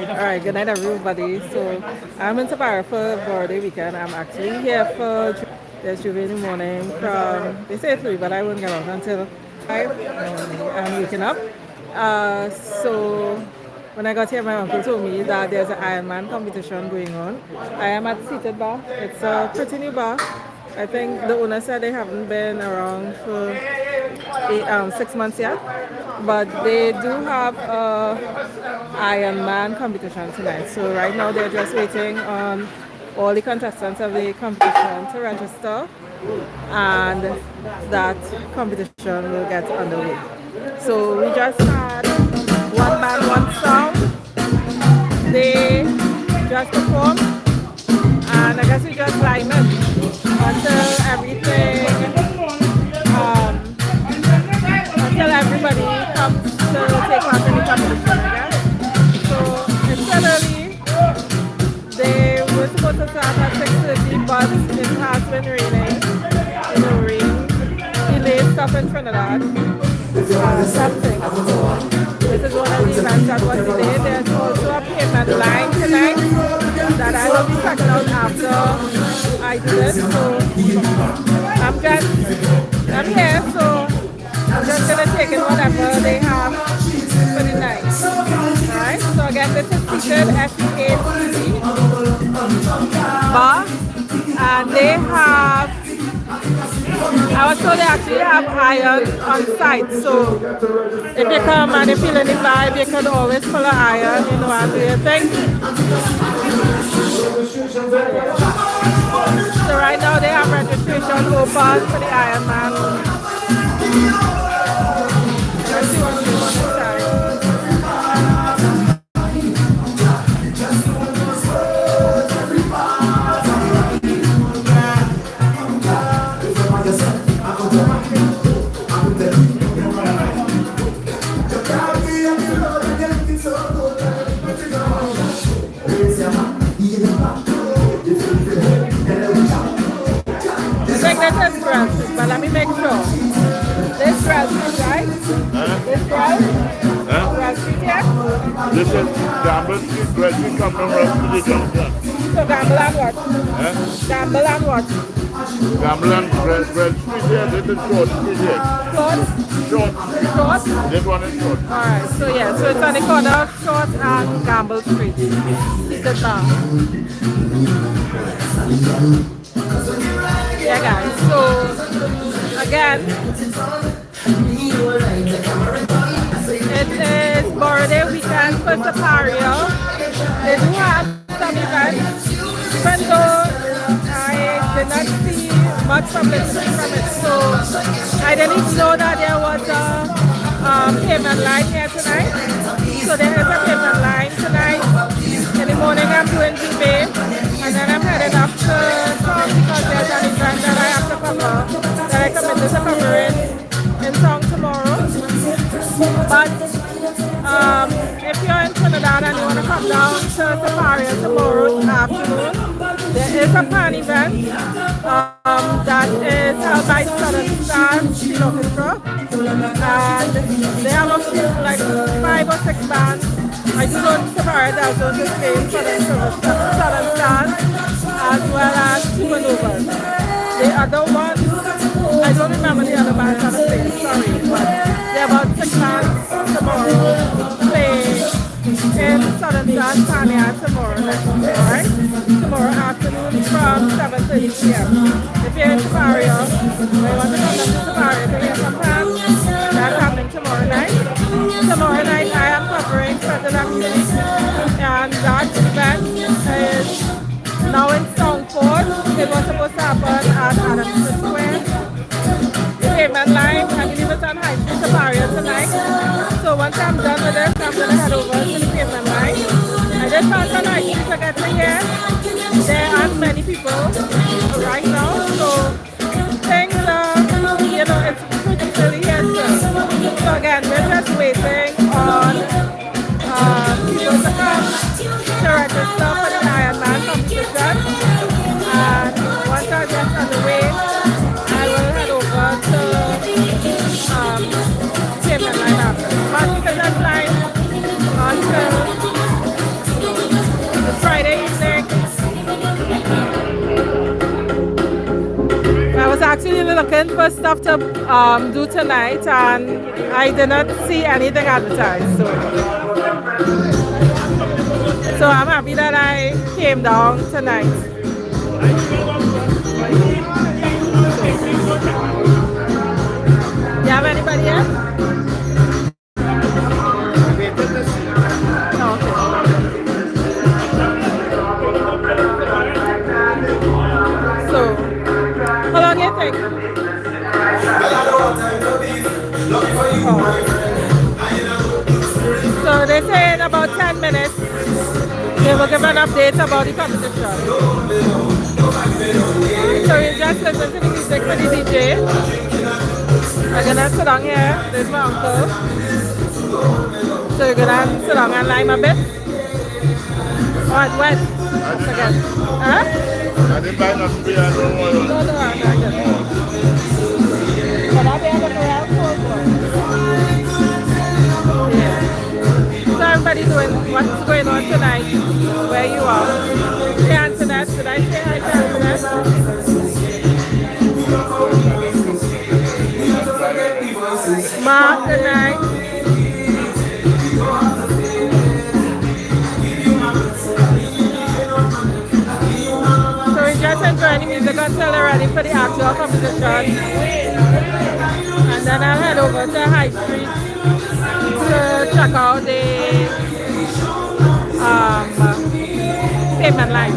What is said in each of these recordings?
Alright, good night everybody. So I'm in Siparia for birthday weekend. I'm actually here for there's Juve in the morning from they say 3, but I won't get out until 5. I'm waking up. So when I got here, my uncle told me that there's an Ironman competition going on. I am at Seated Bar. It's a pretty new bar. I think the owner said they haven't been around for 6 months yet, but they do have a Ironman competition tonight. So right now they're just waiting on all the contestants of the competition to register, and that competition will get underway. So we just had one band, one song. They just performed, and I guess we just line up until everything, until everybody comes to take part in the competition, I guess. So it's still early. They were supposed to start at 6:30, but it has been raining. You know, rain delayed stuff in Trinidad. Something. This is one of the events that was today. There's also a payment line tonight that I will be checking out after I do this. So I'm here, so I'm just gonna take in whatever they have for the night. Alright, so again, this is Seated SEATD bar, and they have, I was told they actually have iron on site, so if you come and you feel any vibe, you can always pull an iron, you know, and do your thing. So right now they have registration open for the Ironman. Let's see what's going on inside. This is grass, but let me make sure. This grass is right? This grass? Grass Street here? This is Gamble Street, Grass Street coming from the junction. So Gamble and what? Gamble and what? Gamble and Grass Street here, this is Short Street here. Short? Short? This one is short. Alright, so yeah, so it's on the corner of Short and Gamble Street. Seated bar. Yeah guys, so again, it is birthday weekend for Siparia. They do have some events, even though I did not see much publicity from it, so I didn't even know that there was a payment line here tonight. So there is a payment line tonight. In the morning I'm doing debate, and then I'm heading up to Song because there's an event that I have to cover, that I committed to covering in Song tomorrow. But if you're in Trinidad and you want to come down to Siparia tomorrow afternoon, there is a pan event that is held by Southern Star Orchestra, and they have a few, like 5 or 6 bands. I do know Siparia does those displays for the Southern Stars as well as Supernovas. The other ones, I don't remember the other bands on the stage, sorry, but there are about 6 bands tomorrow playing in Southern Stars Tanya tomorrow night, alright? Tomorrow afternoon from 7:30 p.m. If you're in Siparia, or you want to come down to Siparia to hear some bands, that's happening tomorrow night. Tomorrow night I am covering President Activity, and that event is now in Songford. It was supposed to happen at Adamson Square. The payment line, I believe it's on High Street Siparia tonight. So once I'm done with this, I'm going to head over to the payment line. I just found on High Street to get to here. There aren't many people right now, so things are, you know, it's pretty silly here still. So again, we're just waiting on people to come to register for the Ironman competition. And once I get on the way, I will head over to payment line after. But because I'm Googling for stuff to do tonight, and I did not see anything advertised. So I'm happy that I came down tonight. You have anybody else? Oh, okay. So, how long do you think? Oh. So they say in about 10 minutes they will give an update about the competition. So you just listen to the music for the DJ. I'm gonna sit down here. There's my uncle. So you're gonna sit down and lime a bit. What? Again. Huh? I didn't buy no spray, I don't want to. No, I'm not good. But I'll be able to help yeah. So everybody doing what's going on tonight, where you are. Hey Antoinette, did I say hi to Antoinette? Mark, good night. So we just enjoy the music until they're ready for the actual competition. And then I'll head over to High Street to check out the payment line.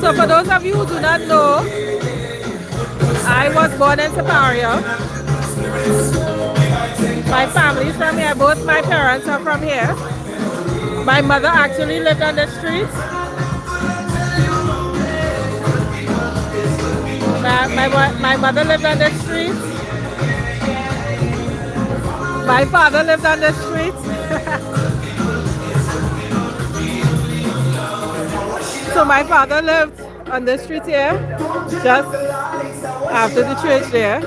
So for those of you who do not know, I was born in Siparia. My family is from here. Both my parents are from here. My mother actually lived on the street. My mother lived on the street. My father lived on the street. So my father lived on the street here, just after the church there.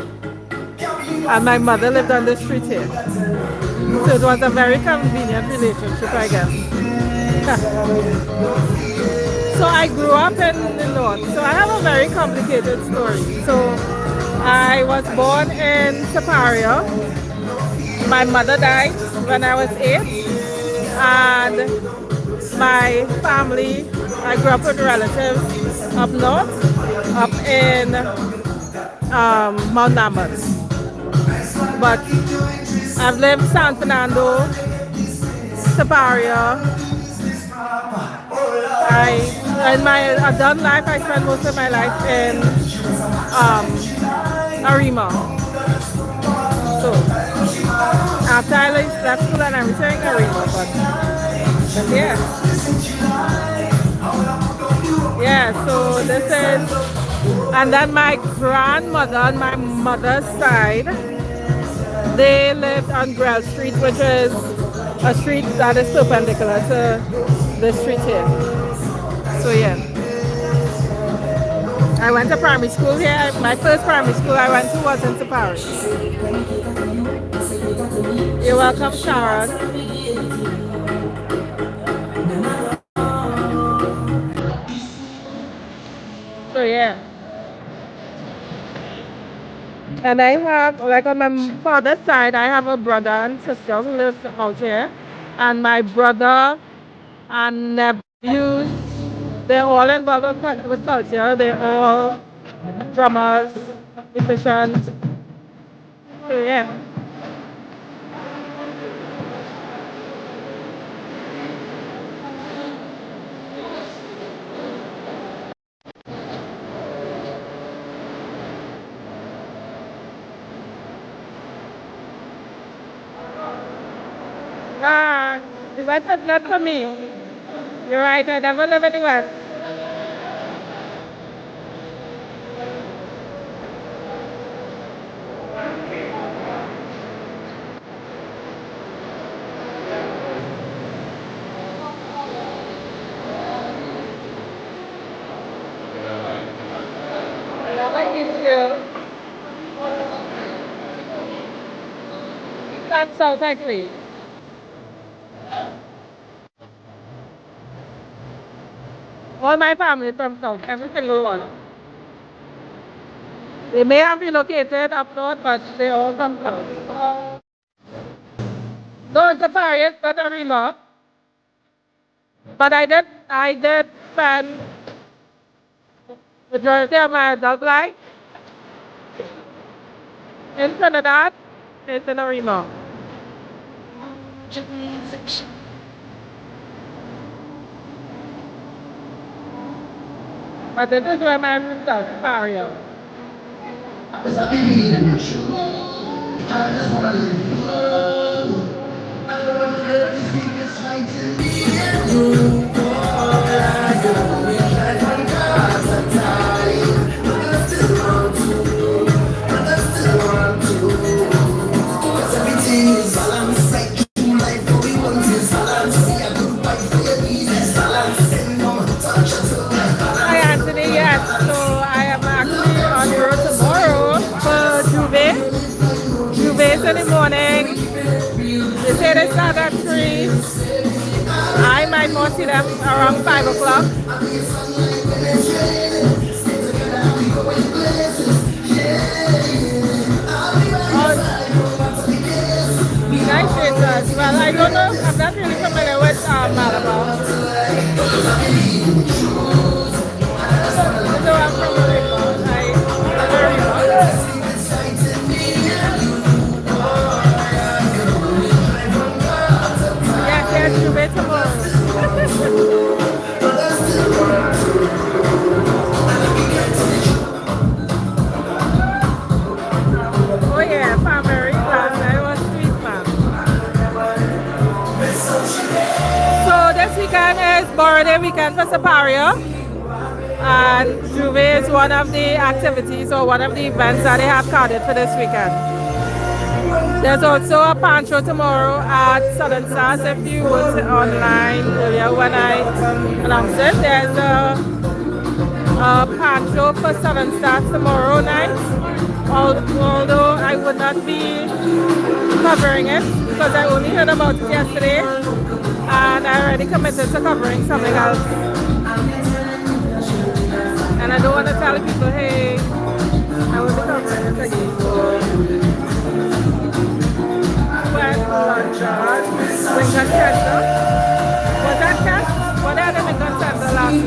And my mother lived on the street here. So it was a very convenient relationship, I guess. So I grew up in the north. So I have a very complicated story. So I was born in Siparia. My mother died when I was 8. And my family, I grew up with relatives up north, up in Mount Lambert. But I've lived San Fernando, Siparia. In my adult life, I spent most of my life in Arima. So after I left school and everything, Arima, but yeah. Yeah, so this is, and then my grandmother on my mother's side, they lived on Grell Street, which is a street that is perpendicular to the street here. So yeah. I went to primary school here. My first primary school I went to was in Siparia. You're welcome, Sharon. So yeah. And I have, like on my father's side, I have a brother and sister who live out here. And my brother and nephews, they're all involved with culture. They're all drummers, musicians. So yeah. Ah, the West is not for me. You're right, I never live in the West. I like Israel. and South I play. All my family from South, every single one. They may have relocated up north, but they all from South. No, it's a Paris, but a remote. But I did spend majority of my adult life in Trinidad. It's in a remote. But this is where my roots are, Siparia. Hi Anthony, yes. So I am actually on the road tomorrow for Juve. Juve is in the morning. They say they start at 3. I might more see them around 5 o'clock. Nice shades. Well, I don't know. I'm not really familiar with Malabar. So I'm from Maribor. Yes, you wait tomorrow. Oh yeah, Farmery last night was street farm. So this weekend is Borough Day weekend for Siparia. And Juve is one of the activities or one of the events that they have carded for this weekend. There's also a pan show tomorrow at Southern Stars. If you was online earlier when I announced it, there's a pan show for Southern Stars tomorrow night. Although I would not be covering it because I only heard about it yesterday and I already committed to covering something else. And I don't want to tell people, hey, I will be covering it again. When Lincoln Center. Was that cast? Was that in Lincoln Center last week?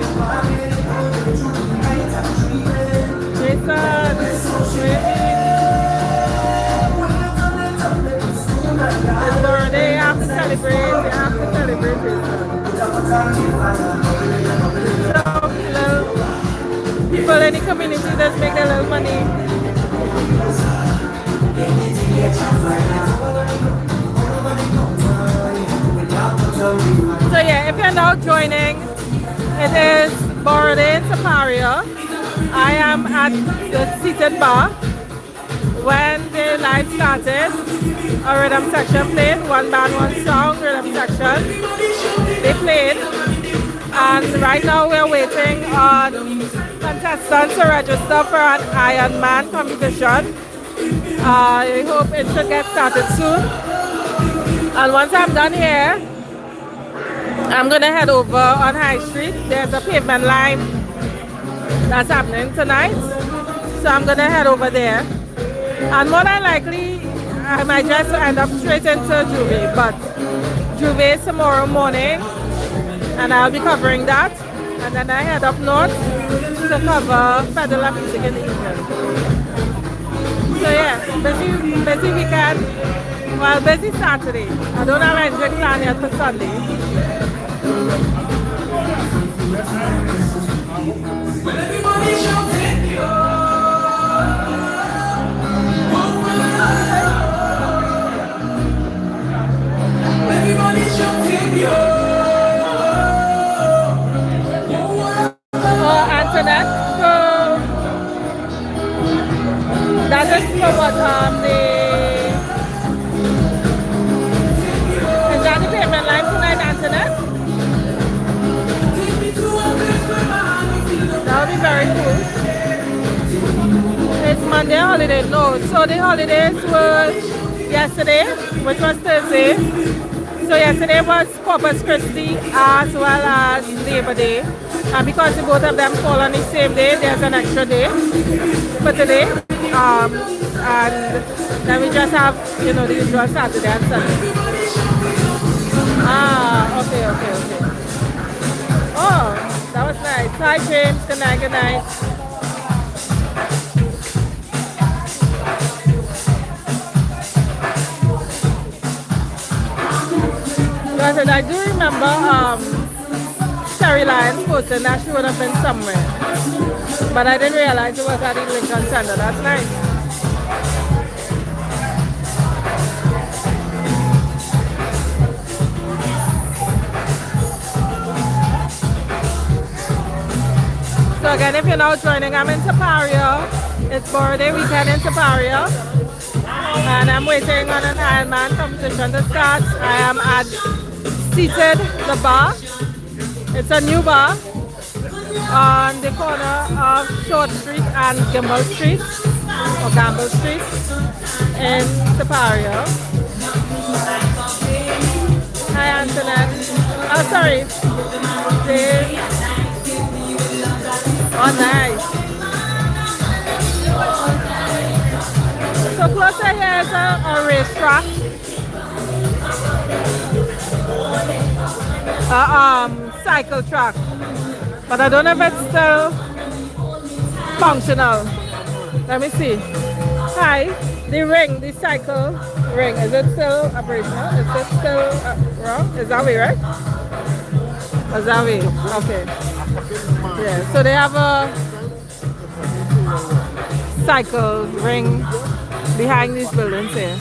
It's birthday, they have to celebrate So, people in the community just make their little money. So yeah, if you're now joining, it is Borough Day in Siparia. I am at the seated bar. When the live started, a rhythm section played, one band, one song, rhythm section. They played, and right now we're waiting on contestants to register for an Iron Man competition. I hope it should get started soon. And once I'm done here, I'm gonna head over on High Street. There's a pavement line that's happening tonight, so I'm gonna head over there. And more than likely, I might just end up straight into Juve, but Juve is tomorrow morning, and I'll be covering that. And then I head up north to cover Federal Music in the evening. So yeah, busy weekend. Well, busy Saturday. I don't have anything planned yet for Sunday. Antoinette, so that is for what is that the payment line tonight, Antoinette? That would be very cool. It's Monday holiday, no, so the holidays was yesterday, which was Thursday. So yesterday was Corpus Christi as well as Labor Day. And because the both of them fall on the same day, there's an extra day for today. And then we just have, you know, the usual Saturday and Sunday. Ah, okay. Oh, that was nice. Hi, James. Good night, good night. Because I do remember Terry Lyons posting that she would have been somewhere. But I didn't realize it was at the Lincoln Center. That's nice. So again, if you're now joining, I'm in Siparia. It's Borough Day weekend in Siparia. And I'm waiting on an Ironman competition to start. I am at Seated, the bar. It's a new bar on the corner of Short Street and Gamble Street, or Gamble Street in Siparia. Hi, Antoinette. Oh, sorry. Oh, nice. So closer here is a racetrack. Cycle track. But I don't know if it's still functional. Let me see. Hi, the ring, the cycle ring. Is it still operational? Is it still wrong? Is that way, right? Is that way? Okay. Yeah, so they have a cycle ring behind these buildings here.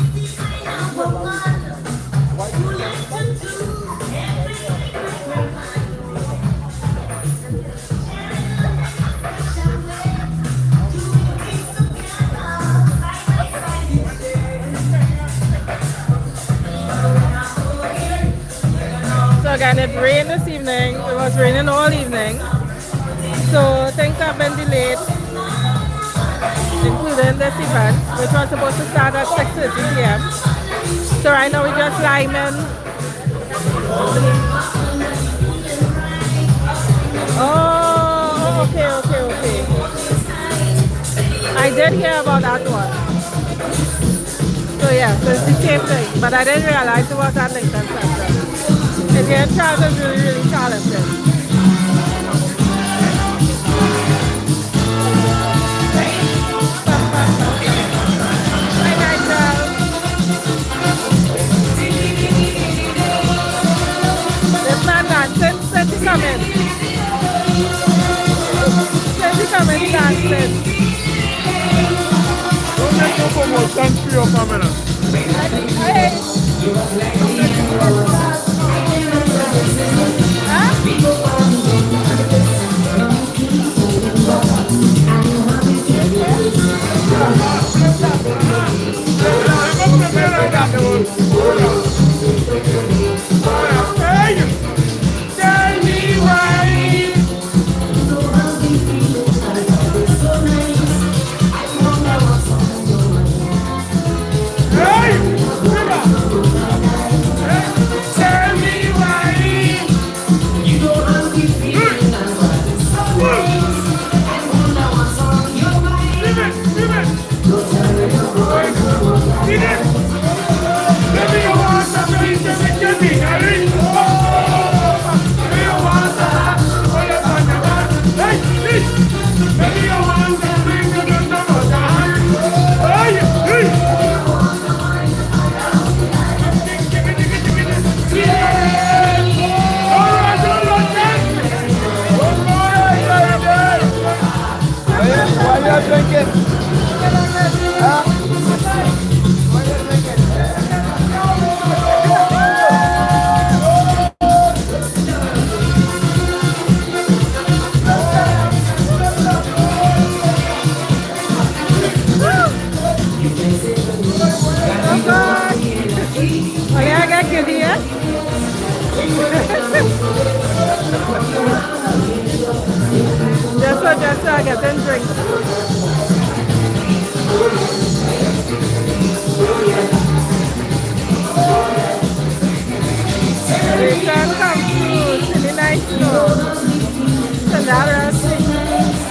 So again, it rained this evening. It was raining all evening. So things have been delayed, including this event, which was supposed to start at 6:30 p.m. So right now we're just lining. Oh, okay. I did hear about that one. So yeah, so it's the same thing, but I didn't realize it was at Lincoln Center. And the entrance is really talented. This man dancing, since he come in. Dancing. Don't let go for more. Thanks for your camera. Hey. Just so I get them drinks. sun come through. It's really nice, you know. Sandara singing.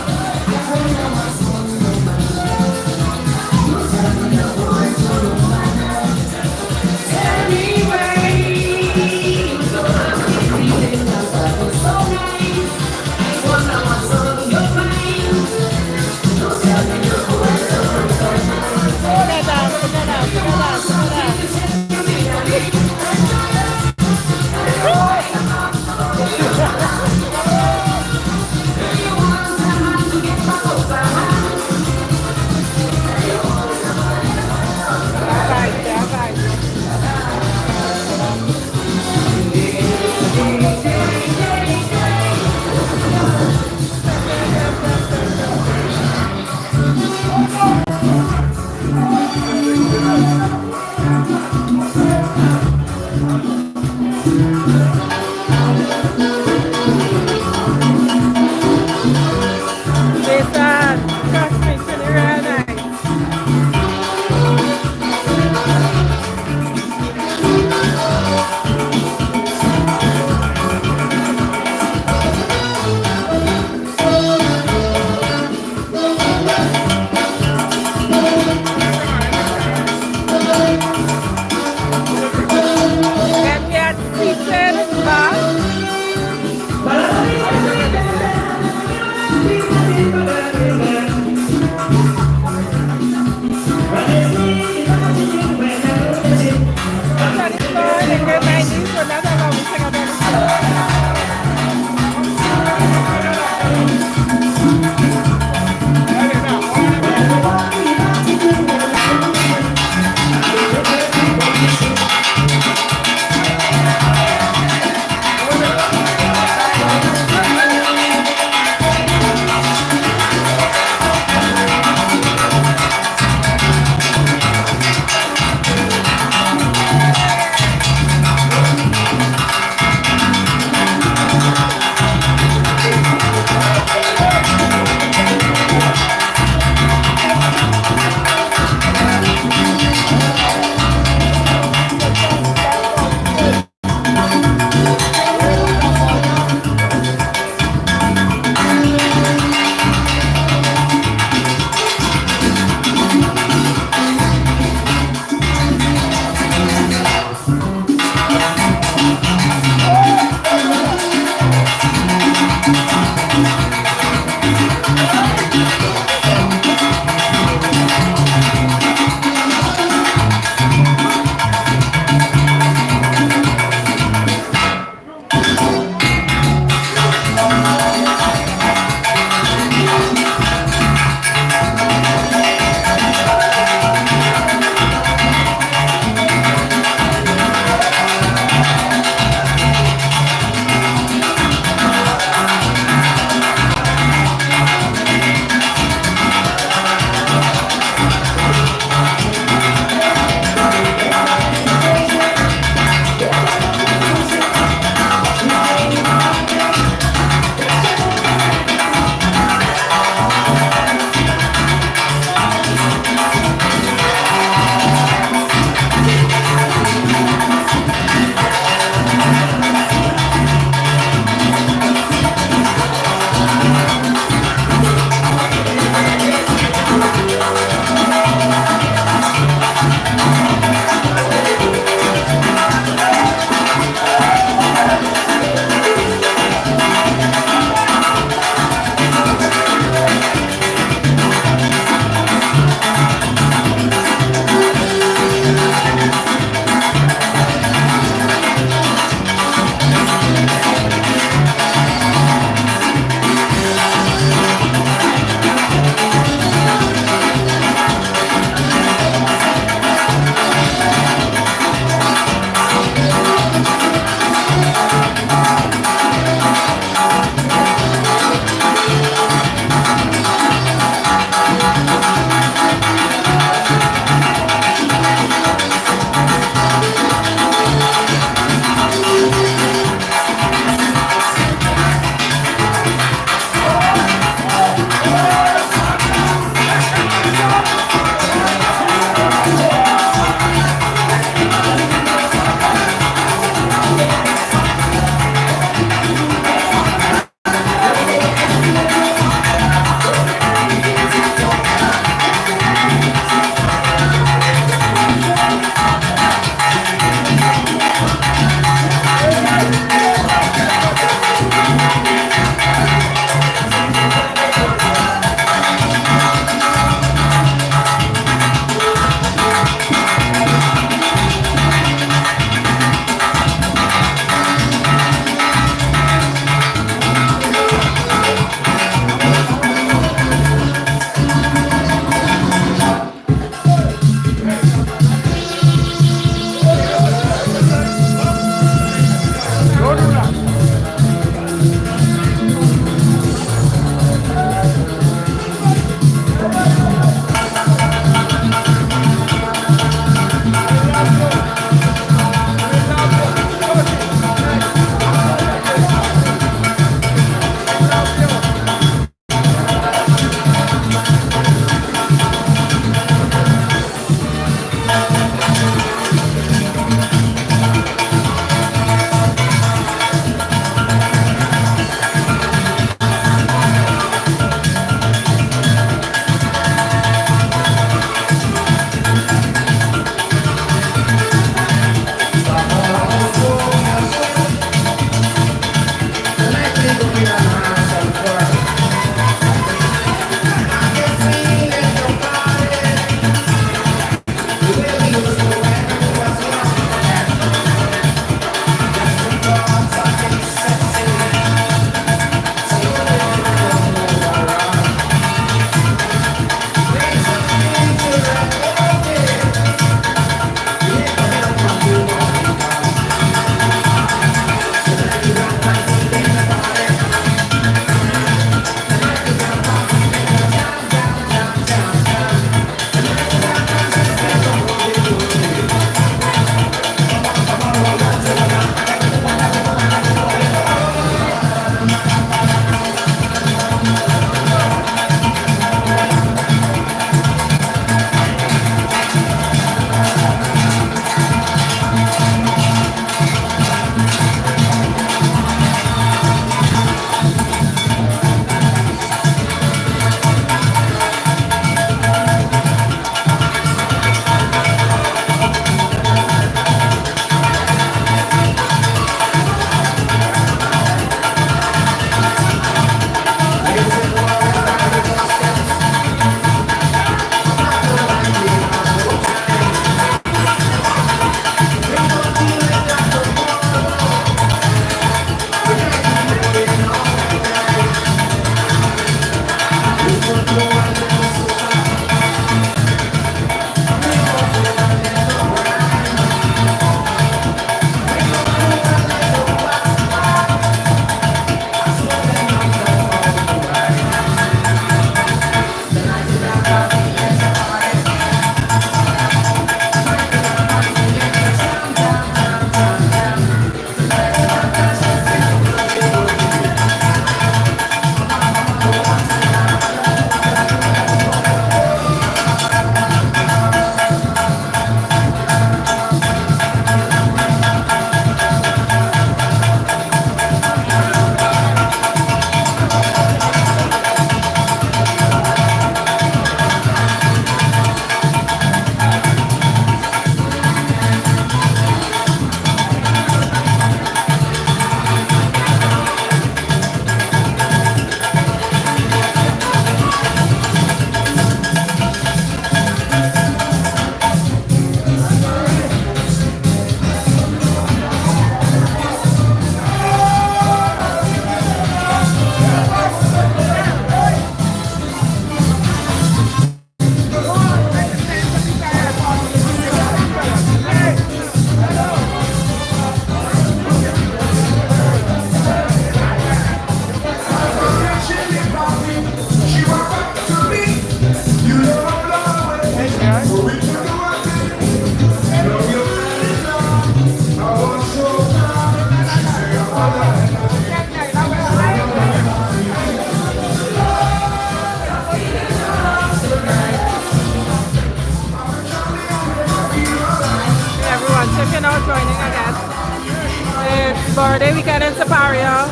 Birthday weekend in Siparia.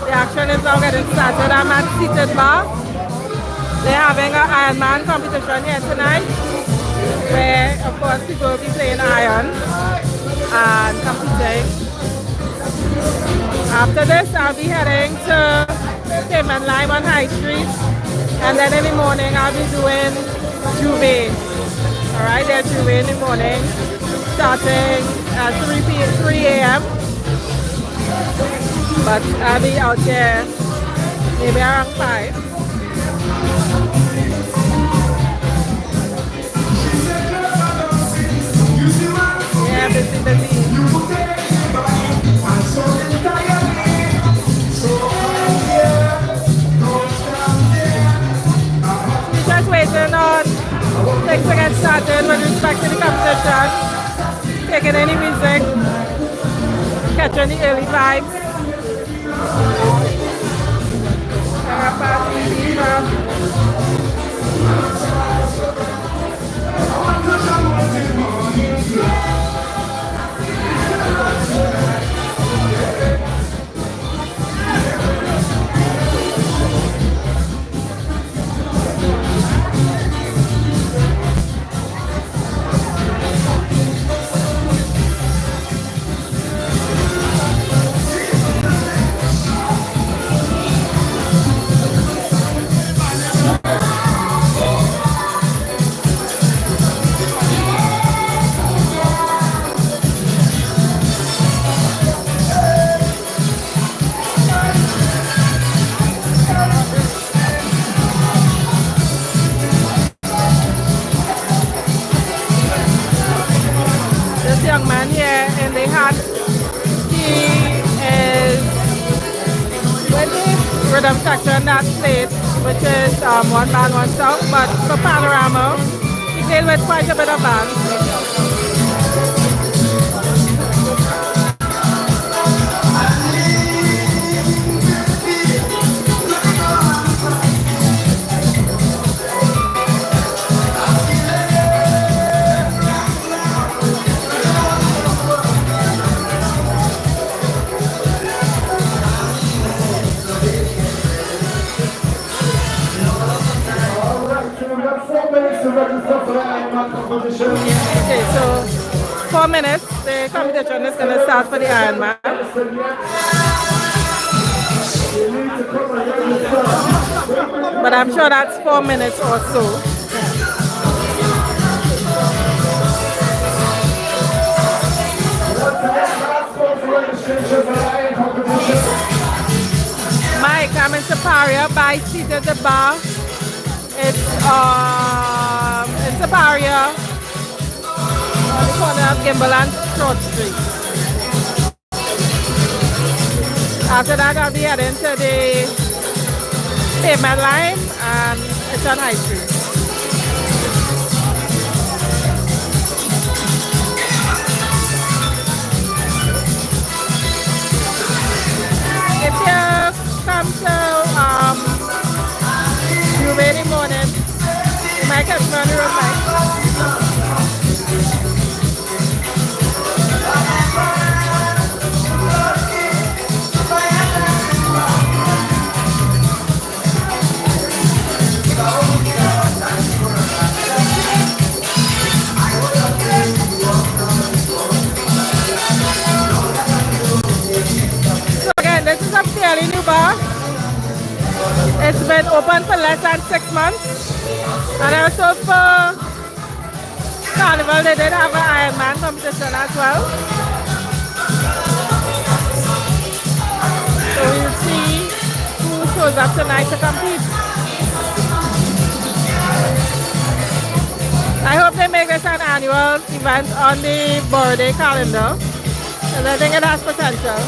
The action is now getting started. I'm at Seated Bar. They're having an Ironman competition here tonight, where of course people will be playing iron and competing. After this, I'll be heading to Keon Lime on High Street, and then in the morning I'll be doing Juve. Alright, there's Juve in the morning, starting at 3 a.m. But I'll be out there maybe around 5. Yeah, busy. We're just waiting on things to get started with respect to the competition. Taking any music, catching the early vibes. rhythm section that played, which is one band, one song. But for Panorama, he played with quite a bit of bands. Okay, so 4 minutes, the competition is going to start for the Ironman. But I'm sure that's 4 minutes or so. Mike, I'm in Siparia, by seat at the bar. It's in Siparia, on the corner of Gimble and Short Street. After that, I'll be heading to the pavement line, and it's on High Street. If you come to Juve in the morning, you might catch me on the road bike. So again, this is a fairly new bar. It's been open for less than 6 months. And also for Carnival, they did have an Ironman competition as well. So we'll see who shows up tonight to compete. I hope they make this an annual event on the Borough calendar, because I think it has potential.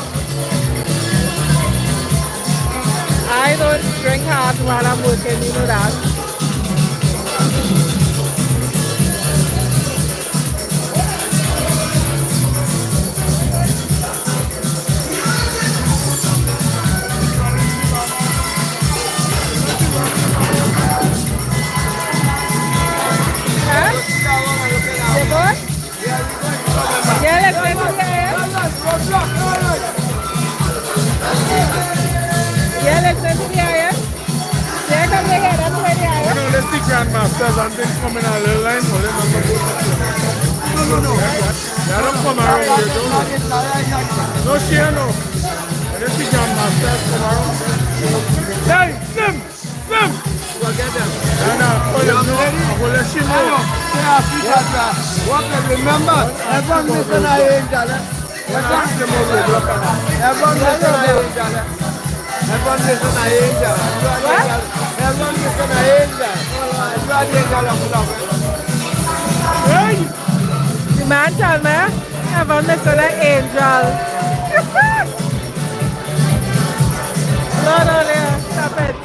I don't drink hard while I'm working, you know that. Huh? You good? Yeah, let's go to the Yeah, let's go to the area. Yeah, come together, that's where the area. You know, let's see grandmasters and things coming out of the line for them. No. They don't come around here, don't they? No, share, no. Let's see grandmasters come around. Hey, Slim! Forget them. Remember, everyone listen to Angel. Everyone listen to Angel. Everyone listen to Angel. Hey! The man tell me, everyone listen to Angel. No, stop it.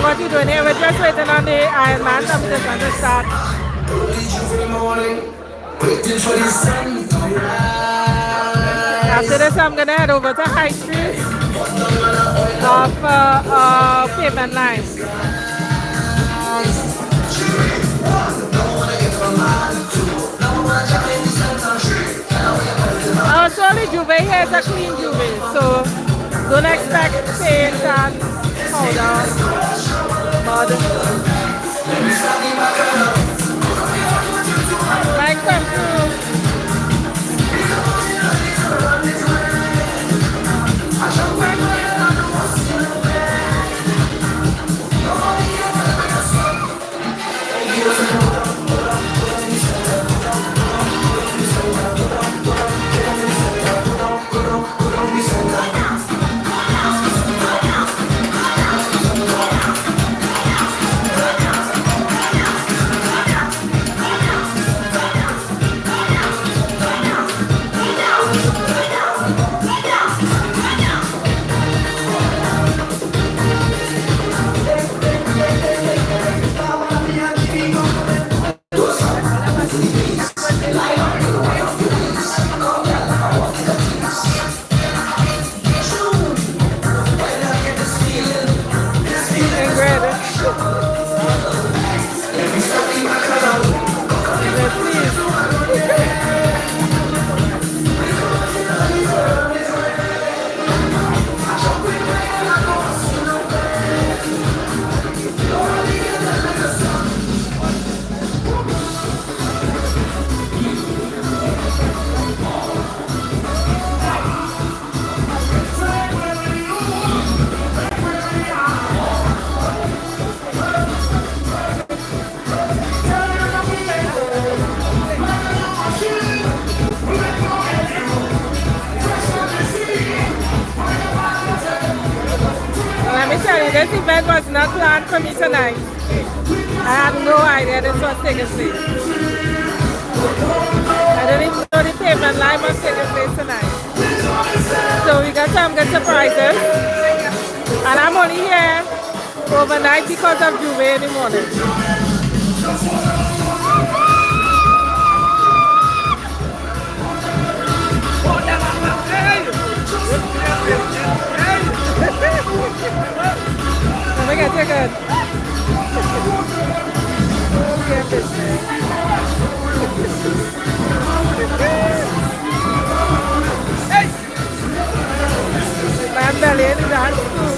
What you doing here? We're just waiting on the Ironman competition to start. After this, I'm gonna head over to High Street off pavement line. Also, the Juve here is a clean Juve, so don't expect paint and powder. Mike, come through. This event was not planned for me tonight. I had no idea this was taking place. I didn't even know the payment line was taking place tonight. So we got some good surprises. And I'm only here overnight because of Juve in the morning. Let me get you good. My belly is hot too.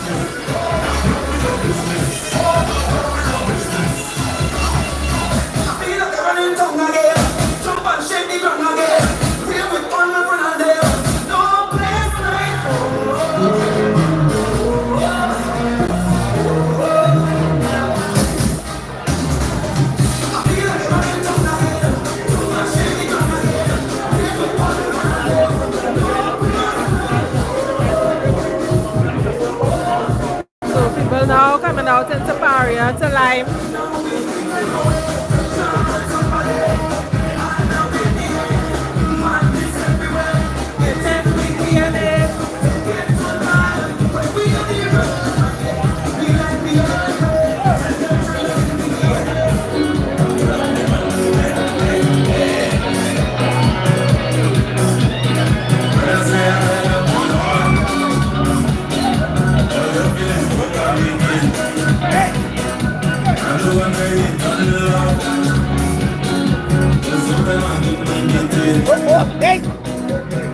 People now coming out in Siparia to Lime.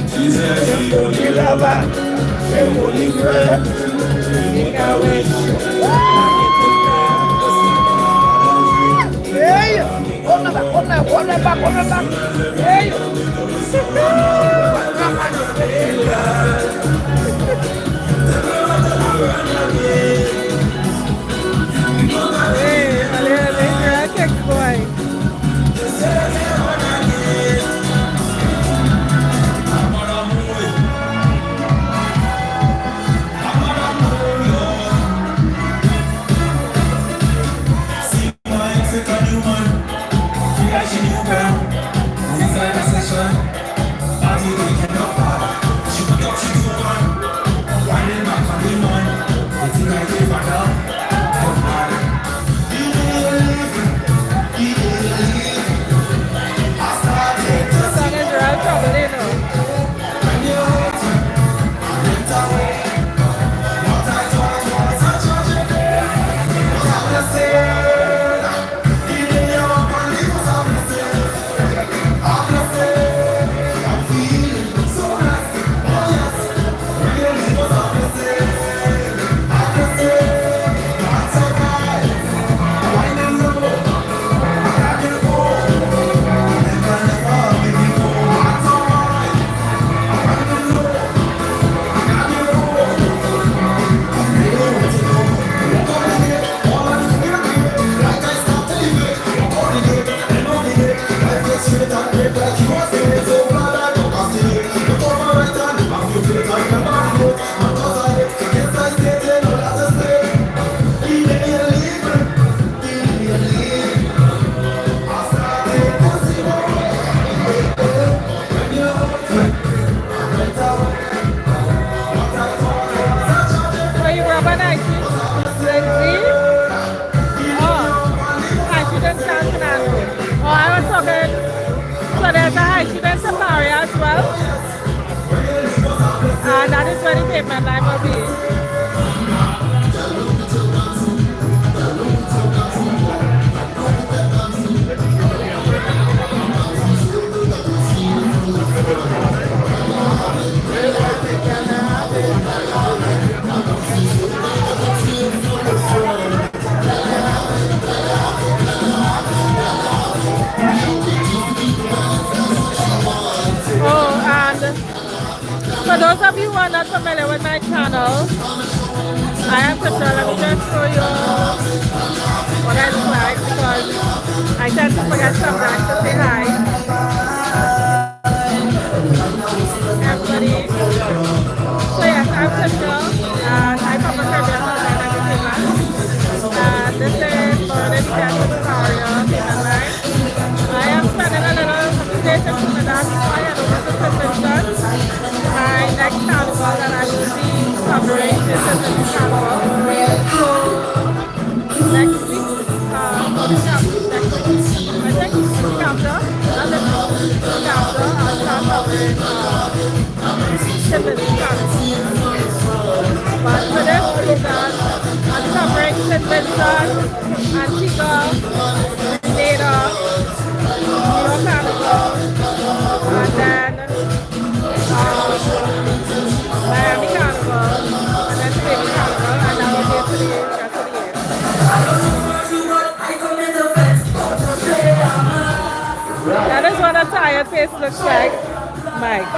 She said she only love her, she only friend. Make a wish. Hey, hold it back. Hey. Hey, a little boy. So there's a high street in Siparia as well. And that is where the pavement line will be. For those of you who are not familiar with my channel, I am Katrina. Let me just show you what I look like because I tend to forget sometimes to say hi. Everybody. So yes, I'm Katrina and I'm from the Caribbean and everything. my next carnival that I will be covering is the next carnival. So next week, next week, I think week after, not this week, week after, I'll start covering Timmins carnival. But for this season, I'm covering St. Vincent, Antigua, Grenada, New York Carnival, and then Miami Carnival, and then Sydney Carnival, and I will get to the rest of the year. That is what a tired face looks like, Mike.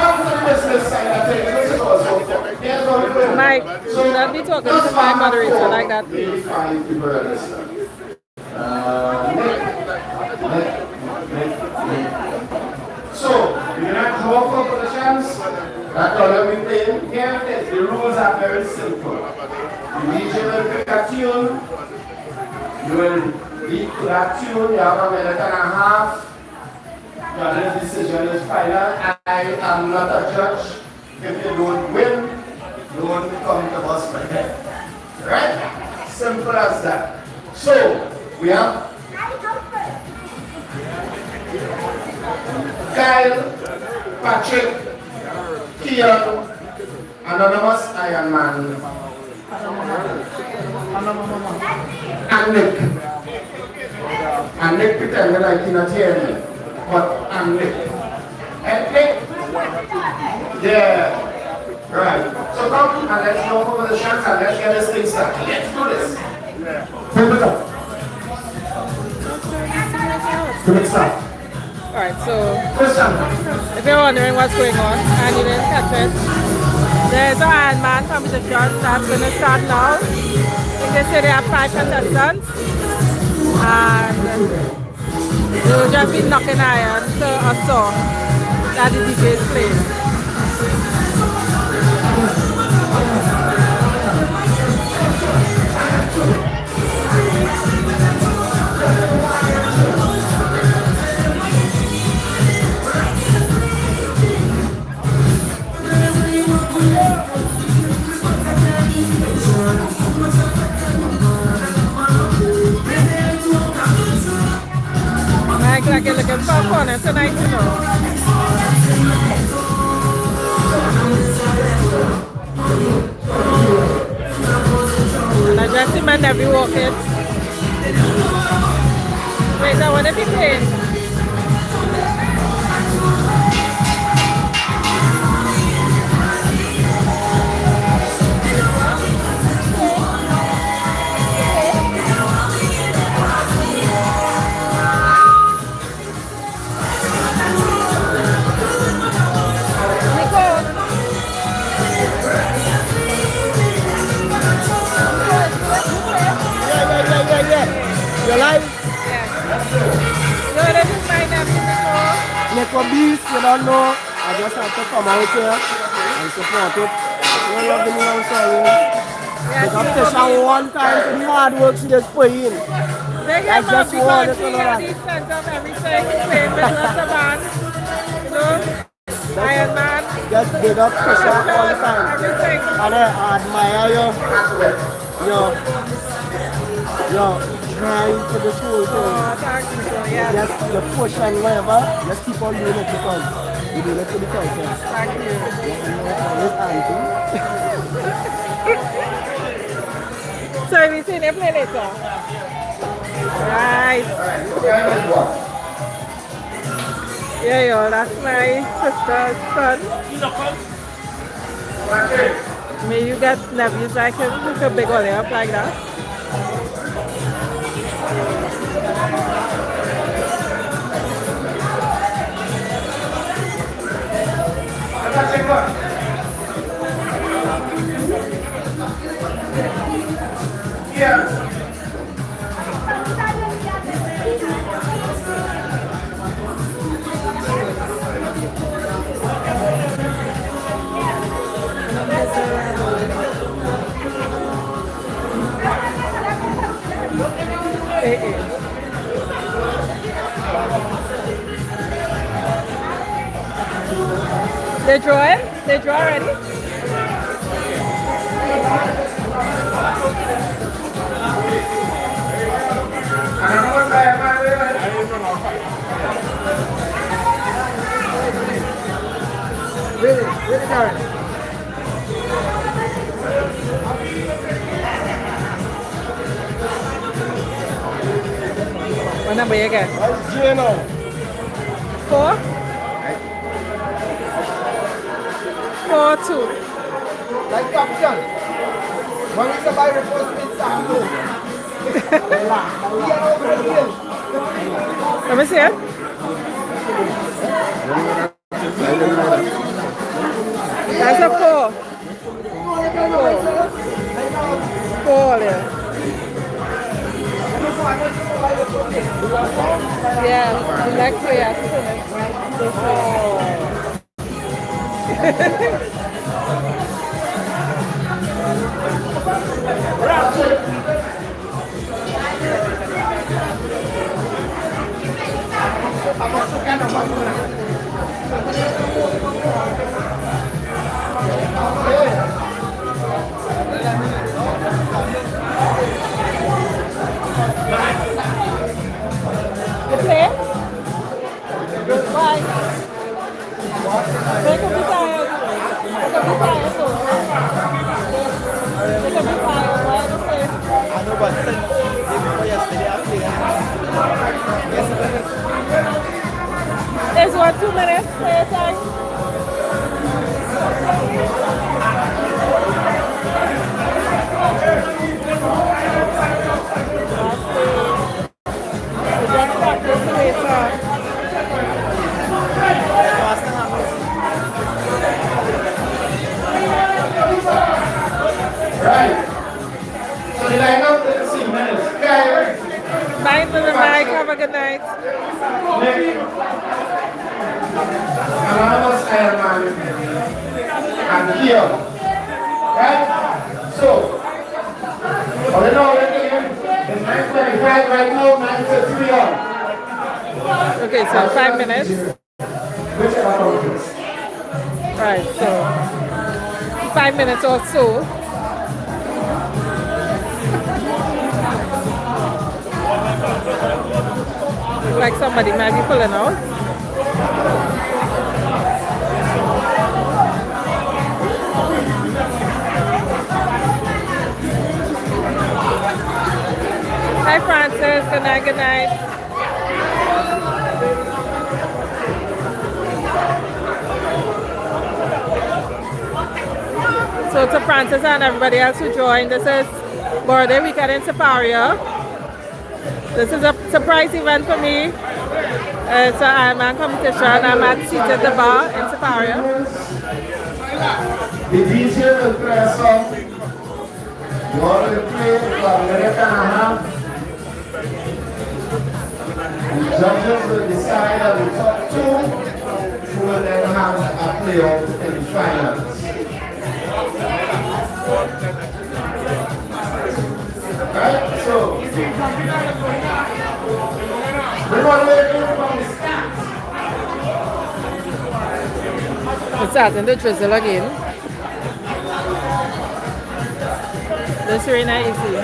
Mike, do not be talking to my moderator like that, please. So, you're not draw for positions. That's all we're playing. Here it is. The rules are very simple. You need to pick a tune. You will lead to that tune. You have a minute and a half. Your decision is final. I am not a judge. If you don't win, don't come to us for help. Right? Simple as that. So, we have Kyle, Patrick, Keon, Anonymous Iron Man, and Nick. And Nick pretended like he not hear me, but I'm Nick. And Nick? Yeah. Right. So come and let's go over the shots and let's get this thing started. Let's do this. Put it up. Put it up. Alright, so if you're wondering what's going on and you didn't catch it, there's an Iron Man competition that's going to start now. I think they say they have 5 contestants and they will just be knocking iron to a song that the DJ is playing. Like you're looking for a corner tonight, you know. And I just demand every walk it. Wait, I want to be playing. You like? Yeah. So this is my nephew before. Nico Beast, you don't know. I just have to come out here and support it. You love the new song. They got to show one time for the hard work she just put in. They get love because she had the sense of everything, playing with lots of bands, you know, Iron Man. Just big up Trisha all the time. Everything. And I admire you trying to the whole thing. Oh, thank you, so yeah. Just the push and whatever, just keep on doing it because you do it to the culture. Thank you. So we see them play later. Right. Yeah, yo, that's my sister's son. May you get nephews like him who could big all up like that. Yeah. They drawing? They draw already? Really, Karen. What number you get? What's J now? 4? 4-2. Like captain. When we buy the first bit, Let me see it. That's a 4. 4 there. Yeah, the next way You play? Bye. They can be tired. They can be tired too. They can be tired. Why do you say? I know, but yesterday I played. There's what, 2 minutes play time? Just practice later. Right. So the lineup is 6 minutes. Okay. Bye to the mic. Have a good night. Anonymous Ironman and Keon. Right? So, all in all, it's 9:25 right now, 9:33 on. Okay, so 5 minutes. Which are Right, so 5 minutes or so. Like somebody might be pulling out. Hi Francis, good night, good night. So to Francis and everybody else who joined, this is birthday weekend in Siparia. This is a surprise event for me. It's an Ironman competition. I'm at seated at the bar in Siparia. the DJ will play a song. You want to play for a minute and a half. The judges will decide on the top two, who will then have a playoff in the finals. Right? So, we want to make it from the start. It's starting to drizzle again. This is really not easy.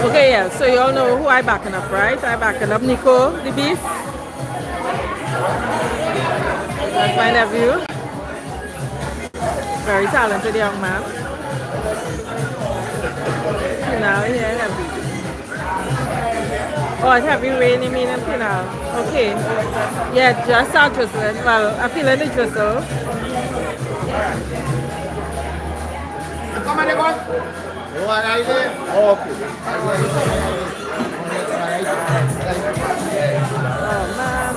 Okay, yeah, so you all know who I backing up, right? I backing up Nico, the beast. That's my nephew. Very talented young man. Now, yeah, heavy. Oh, it's heavy rain, you mean, in Pinal. Okay. Yeah, just start drizzling. Well, I feel the drizzle. Come on, you want to idea? Okay. Oh, man.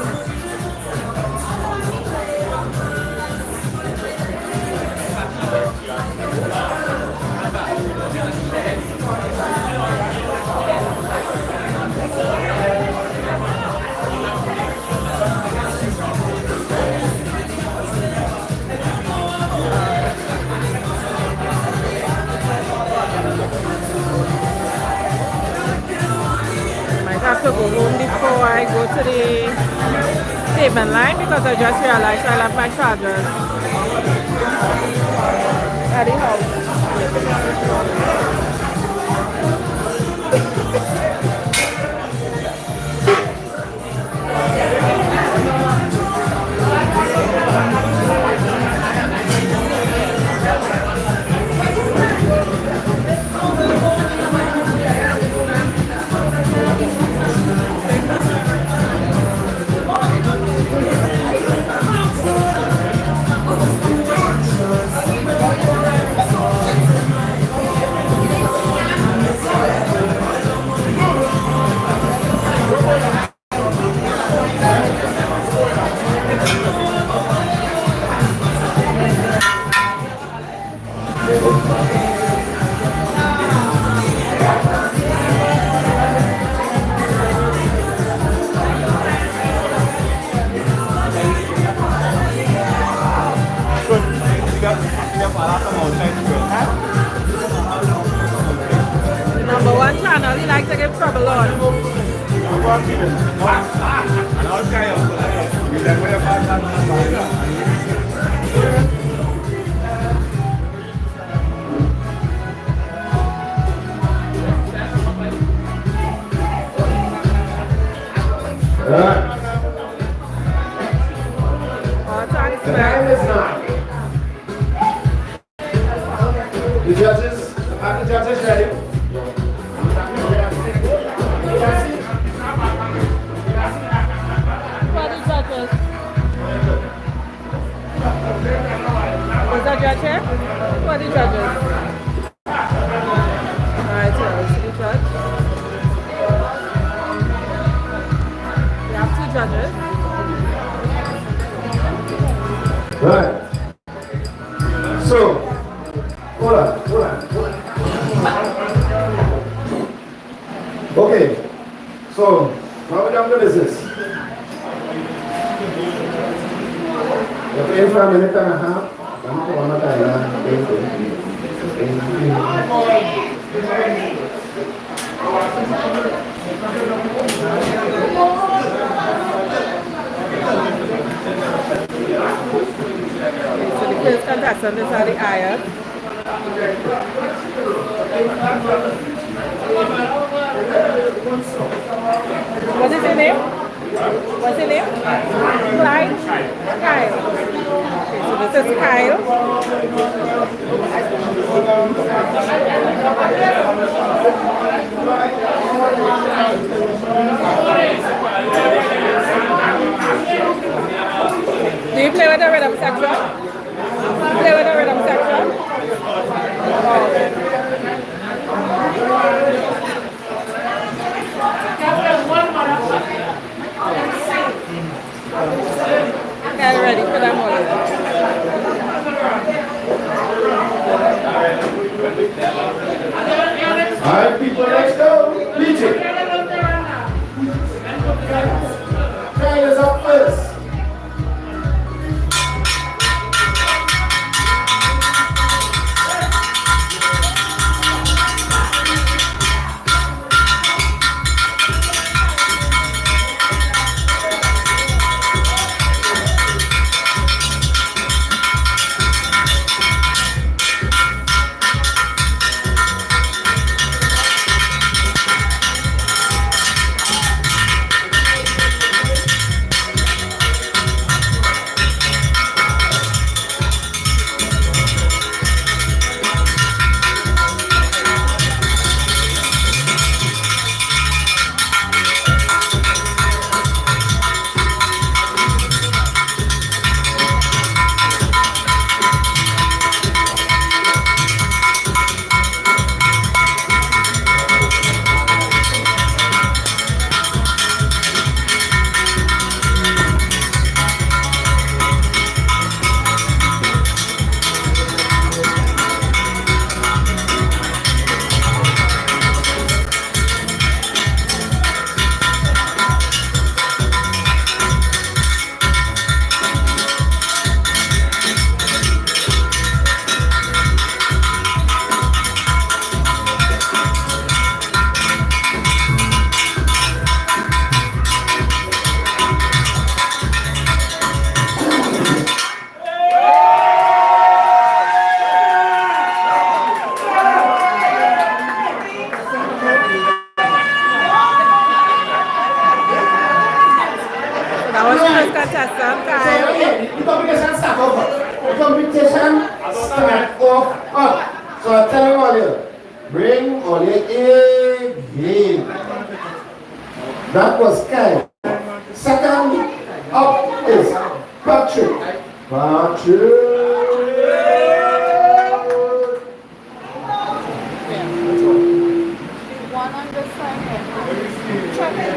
Might have to go home before to the payment line because I just realized I left my chargers at the house. Number one channel, he likes to give trouble on. The time is 9. The judges, are the judges ready? Was that judge here? Who are the judges? Alright, so let's see the judge. We have 2 judges. Right. So, hold on. Okay. So, now we're down to business. We're playing for a minute and a half. I'm going to So the first contestant is Ali Ayat. What is your name? What's your name? Clyde? Kyle. Okay, so this is Kyle. Do you play with the rhythm section? Play with the rhythm section? Oh, okay. Get ready for that moment. Alright, people, let's go. DJ. Kyle is up first. That was the first contestant. So yeah, the competition start off. The competition start off up. So I tell you all you, bring all your A game. That was Keon. Second up is Patrick. One on this side. Check it.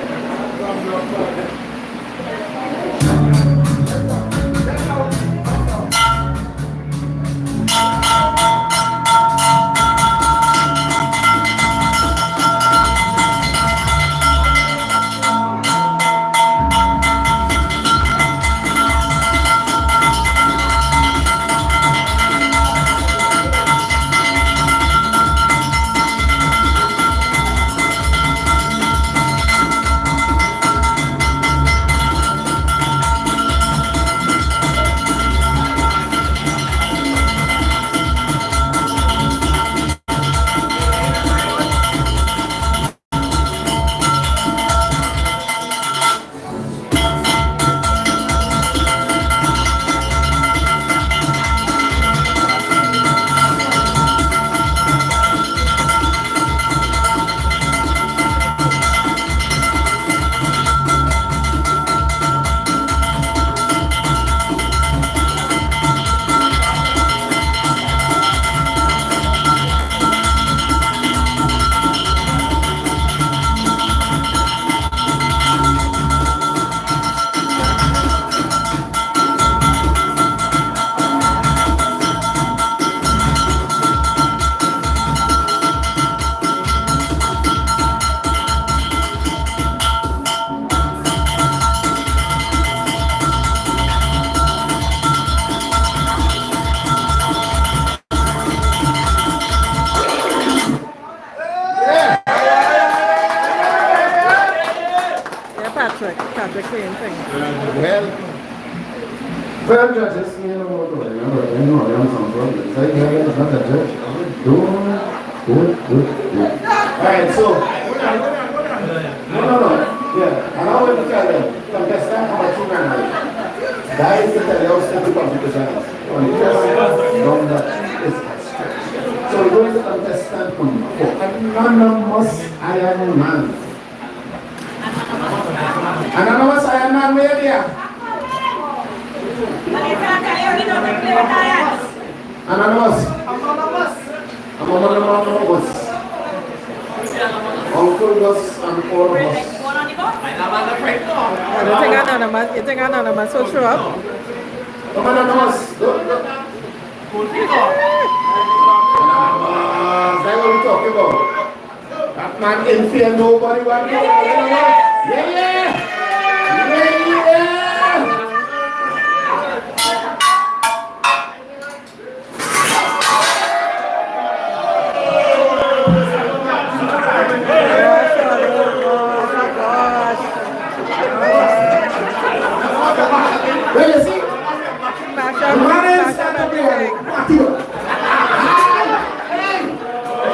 Patrick saying things. Well, judges, you know, I'm some problems. I have another judge. Good. Alright, so. No. Yeah, and I want to tell them, contestant number 2 and 9. That is the tell you how step the competition is. So we're going to contestant number 4. Anonymous Iron Man. Anonymous Iron Man, where are you? Anonymous. Uncle Gus and all of us. You think Anonymous will show up? Come on, Anonymous. Anonymous. That's what we're talking about. That man can fear nobody. Yeah. Well, you see, the man is everything.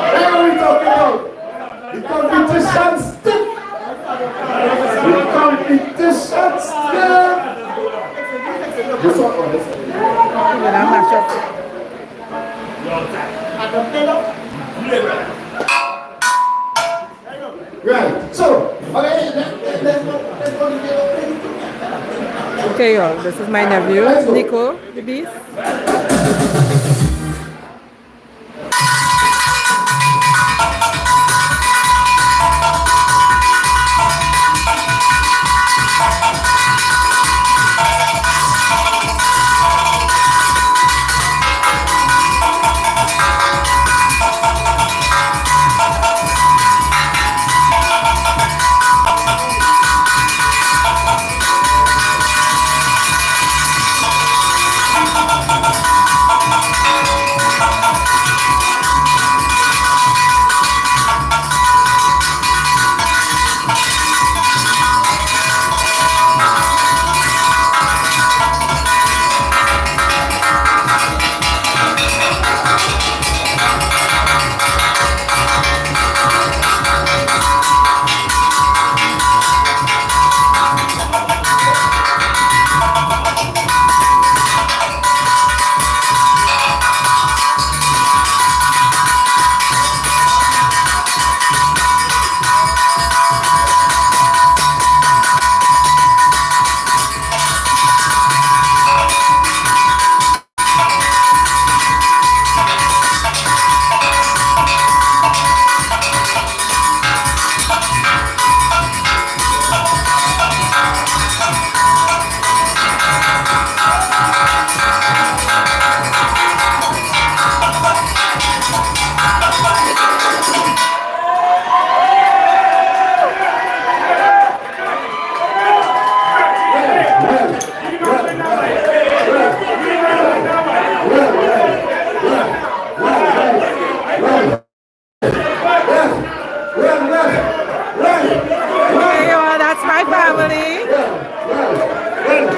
What are we talking about? The competition stiff. This one or this one? Right. So, let's go. Okay, y'all. This is my nephew, Nico, the beast.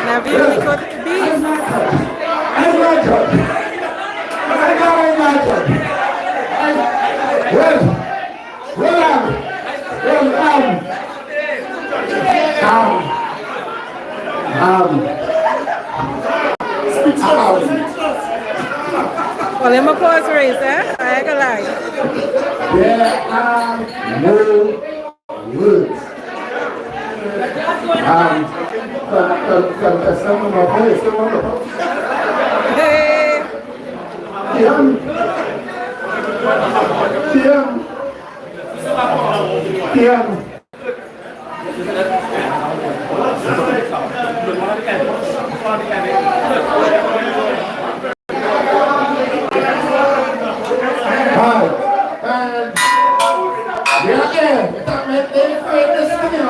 And a very good beat. I'm not judge. I'm not judge. Well, let me pause race, eh? I ain't gonna lie. There are no words. Hey. Keon.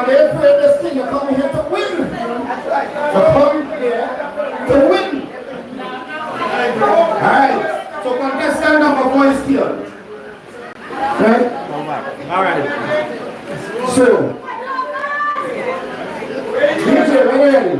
They're afraid this thing. You're coming here to win. You're coming here to win. Alright. So contestant number 4 is Keon. Right? Alright. So DJ, when you're ready.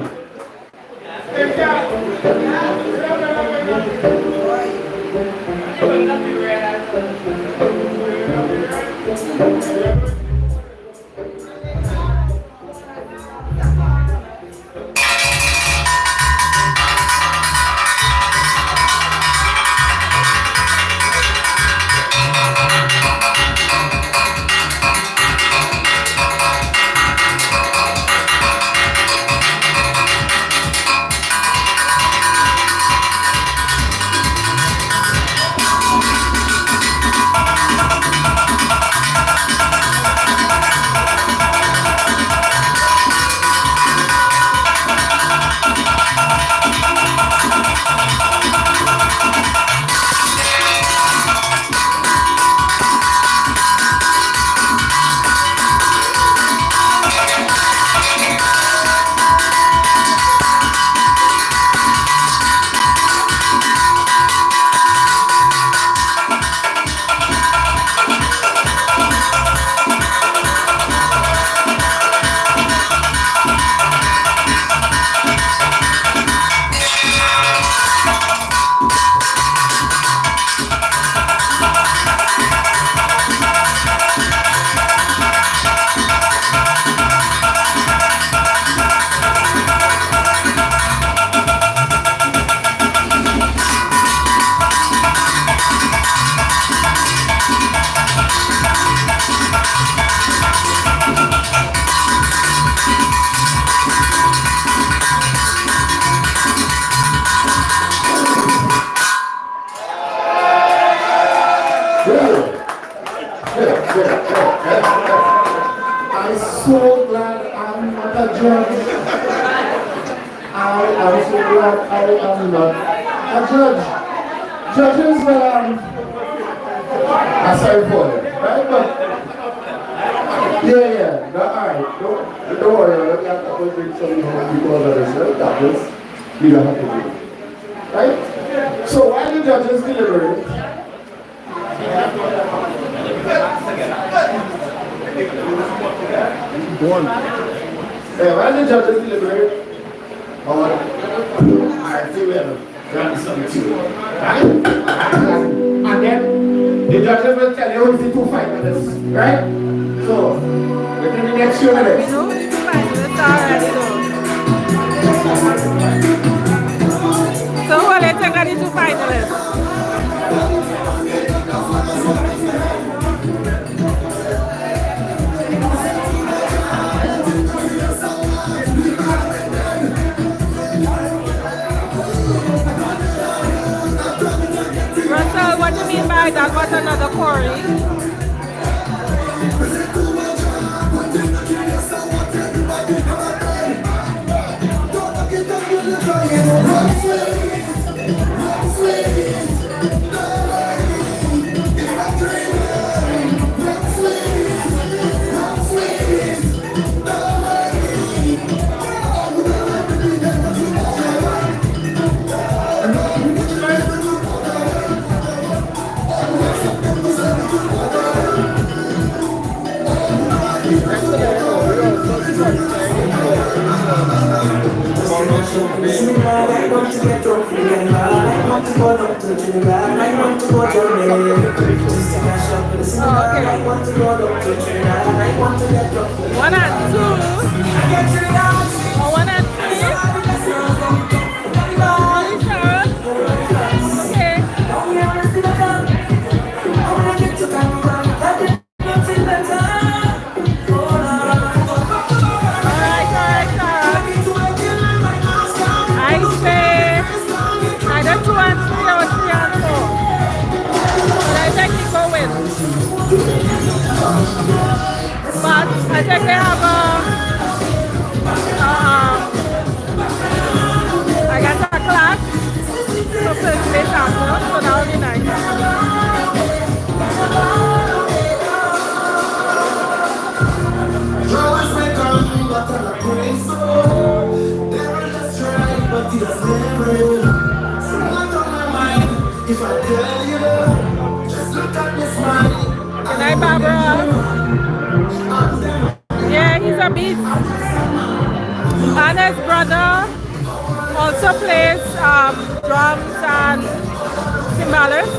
I'm so glad I'm not a judge. I am so glad I am not a judge. Judges, I'm sorry for it, right? But yeah, no, alright, don't worry, I'm not going to bring something home because of this, that was, you don't have to do it, right? So while the judges deliberate, while the judges deliberate on our 2-11, right? And then the judges will tell you who's the 2 finalists, right? So within the next few minutes. We know the 2 finalists already though. So what let's take on the 2 finalists? Russell, what do you mean by that? What's another Corey? I want to get up again. I want to go down to Trinidad. I want to go down there. Just to cash up in the cinema. I want to go down to Trinidad. I want to get up again. 1 and 2. Or 1 and 3. Are you sure? Okay. Either 2 and 3 or 3 and 4. But I think he go win. But I think they have I got a class for first place after, so that will be nice. If I tell you, just look at this man. Good night, Barbara. Yeah, he's a beast. And his brother also plays drums and timbales.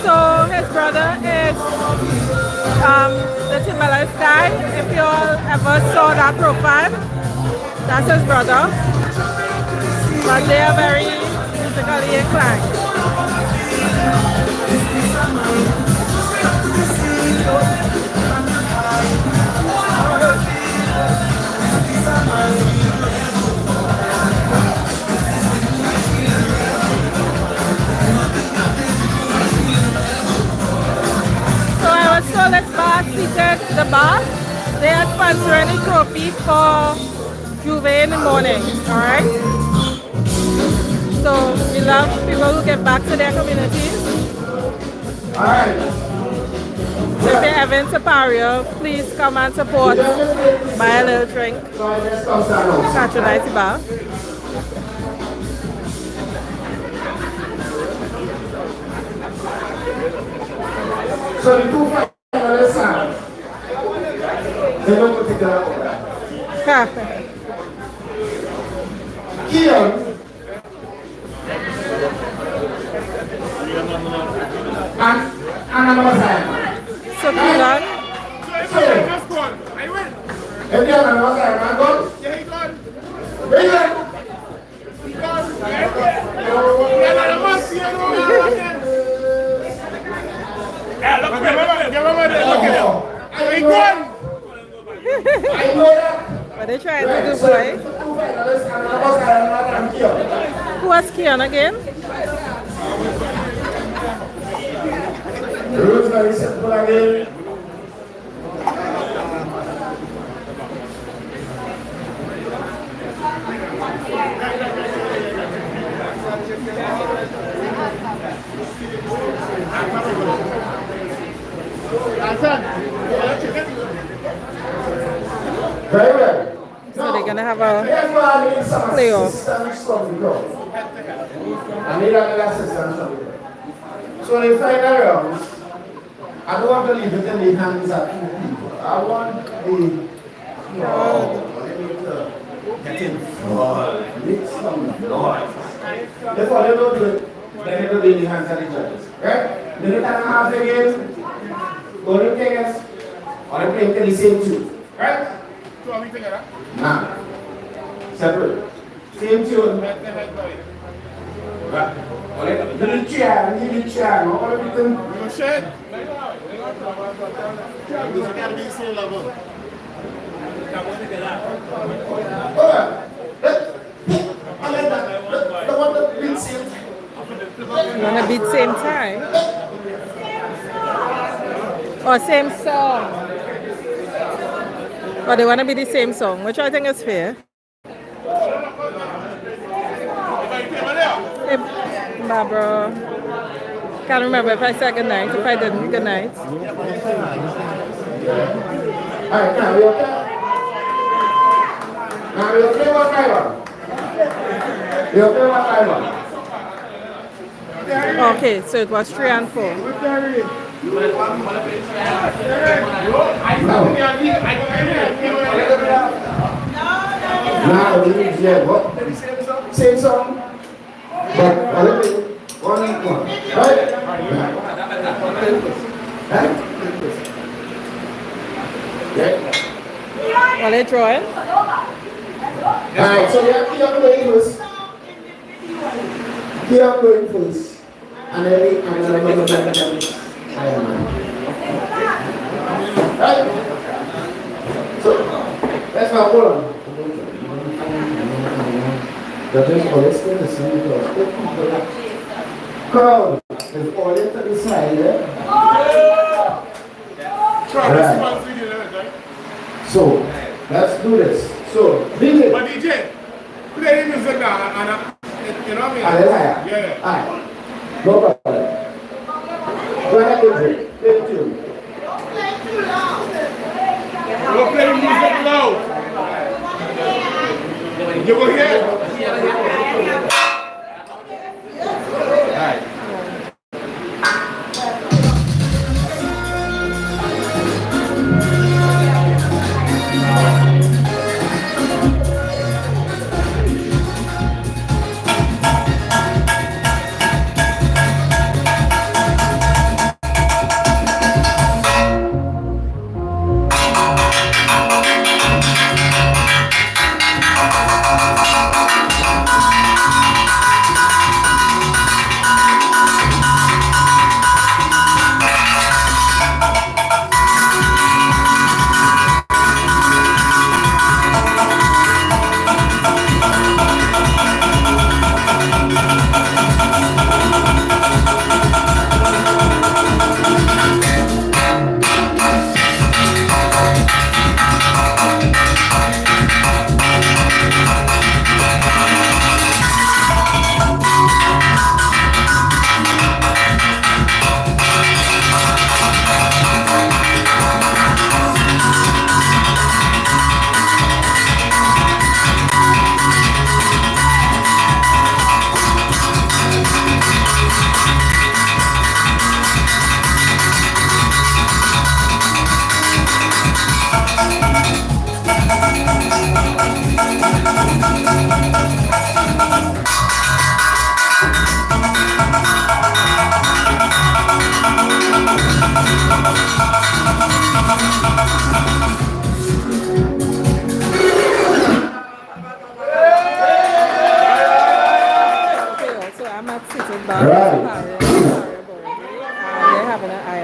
So his brother is the timbalist guy. If you all ever saw that profile, that's his brother. But they are very musically inclined. So I was told this bar seated the bar. They are sponsoring a trophy for Juve in the morning. Alright? So we love people who get back to their communities. Alright. So if you're ever in Siparia, please come and support. Buy a little drink. Patronize the bar. So the two finalists they don't put together. Keon and another side. So Keon. If you have another side, man, go. Yeah, he gone. Where you at? He gone. Yeah, the must, you know. Yeah, look at him. He gone. I know that. What are they trying to do, boy? Who was Keon again? The rules are very simple again. Very well. So they're gonna have a playoff. I need another assistance from you. So in the final round, I don't want to leave it in the hands of two people. I want the get involved, make some noise. Therefore, they don't do it, then it will be in the hands of the judges. Right? Then you can have the game, golden players, or they play the same tune. Right? So are we together? Nah. Separate. Same tune. Right. Little chair, no? All everything. You share? This gotta be the same level. The one that beats him. You wanna beat same time? Or same song? Or they wanna be the same song, which I think is fair. Hey, Barbara. Can't remember if I said good night. If I didn't, good night. Alright, now we okay? Now we okay what time? You okay what time? Okay, so it was 3 and 4. Now we need to same song, but a little bit, one, right? Yeah. Are they drawing? Alright, so we have Keon going first. Keon going first. And then we, Iron Man. Right? So, let's now hold on. That is always going to see because crowd is always to the side, eh? Right. So, let's do this. So, DJ. But DJ, play the music now and you know what I mean? Hallelujah. Yeah. Alright. No problem. Go ahead, DJ. Play the tune. We'll play the music loud. You will hear? Alright.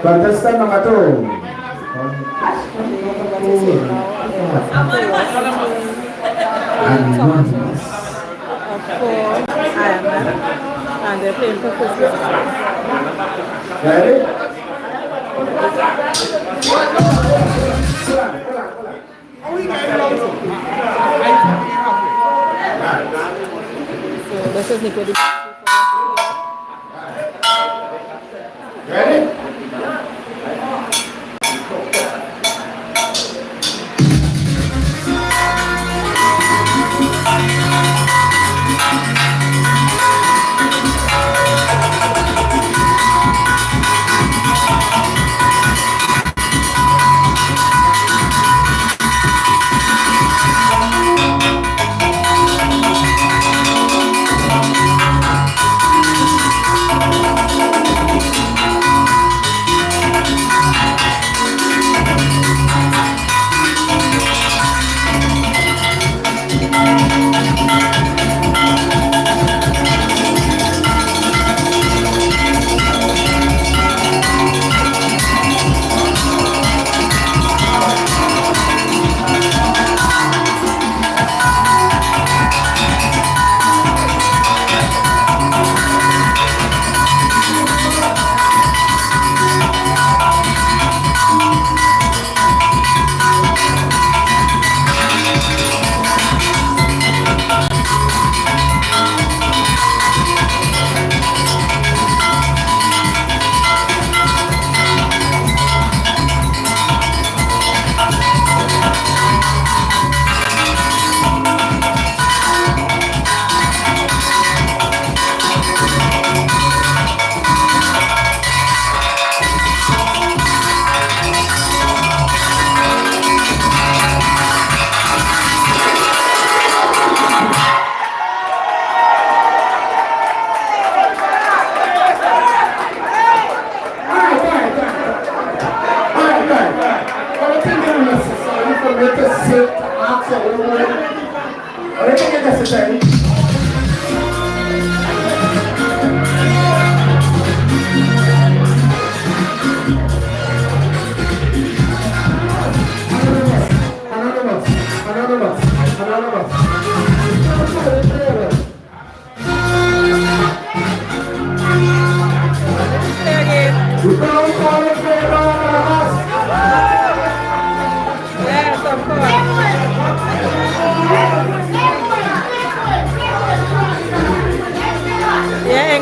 Contestant number 2. And one. And they're playing percussionists. Ready? So this is Nico. Ready?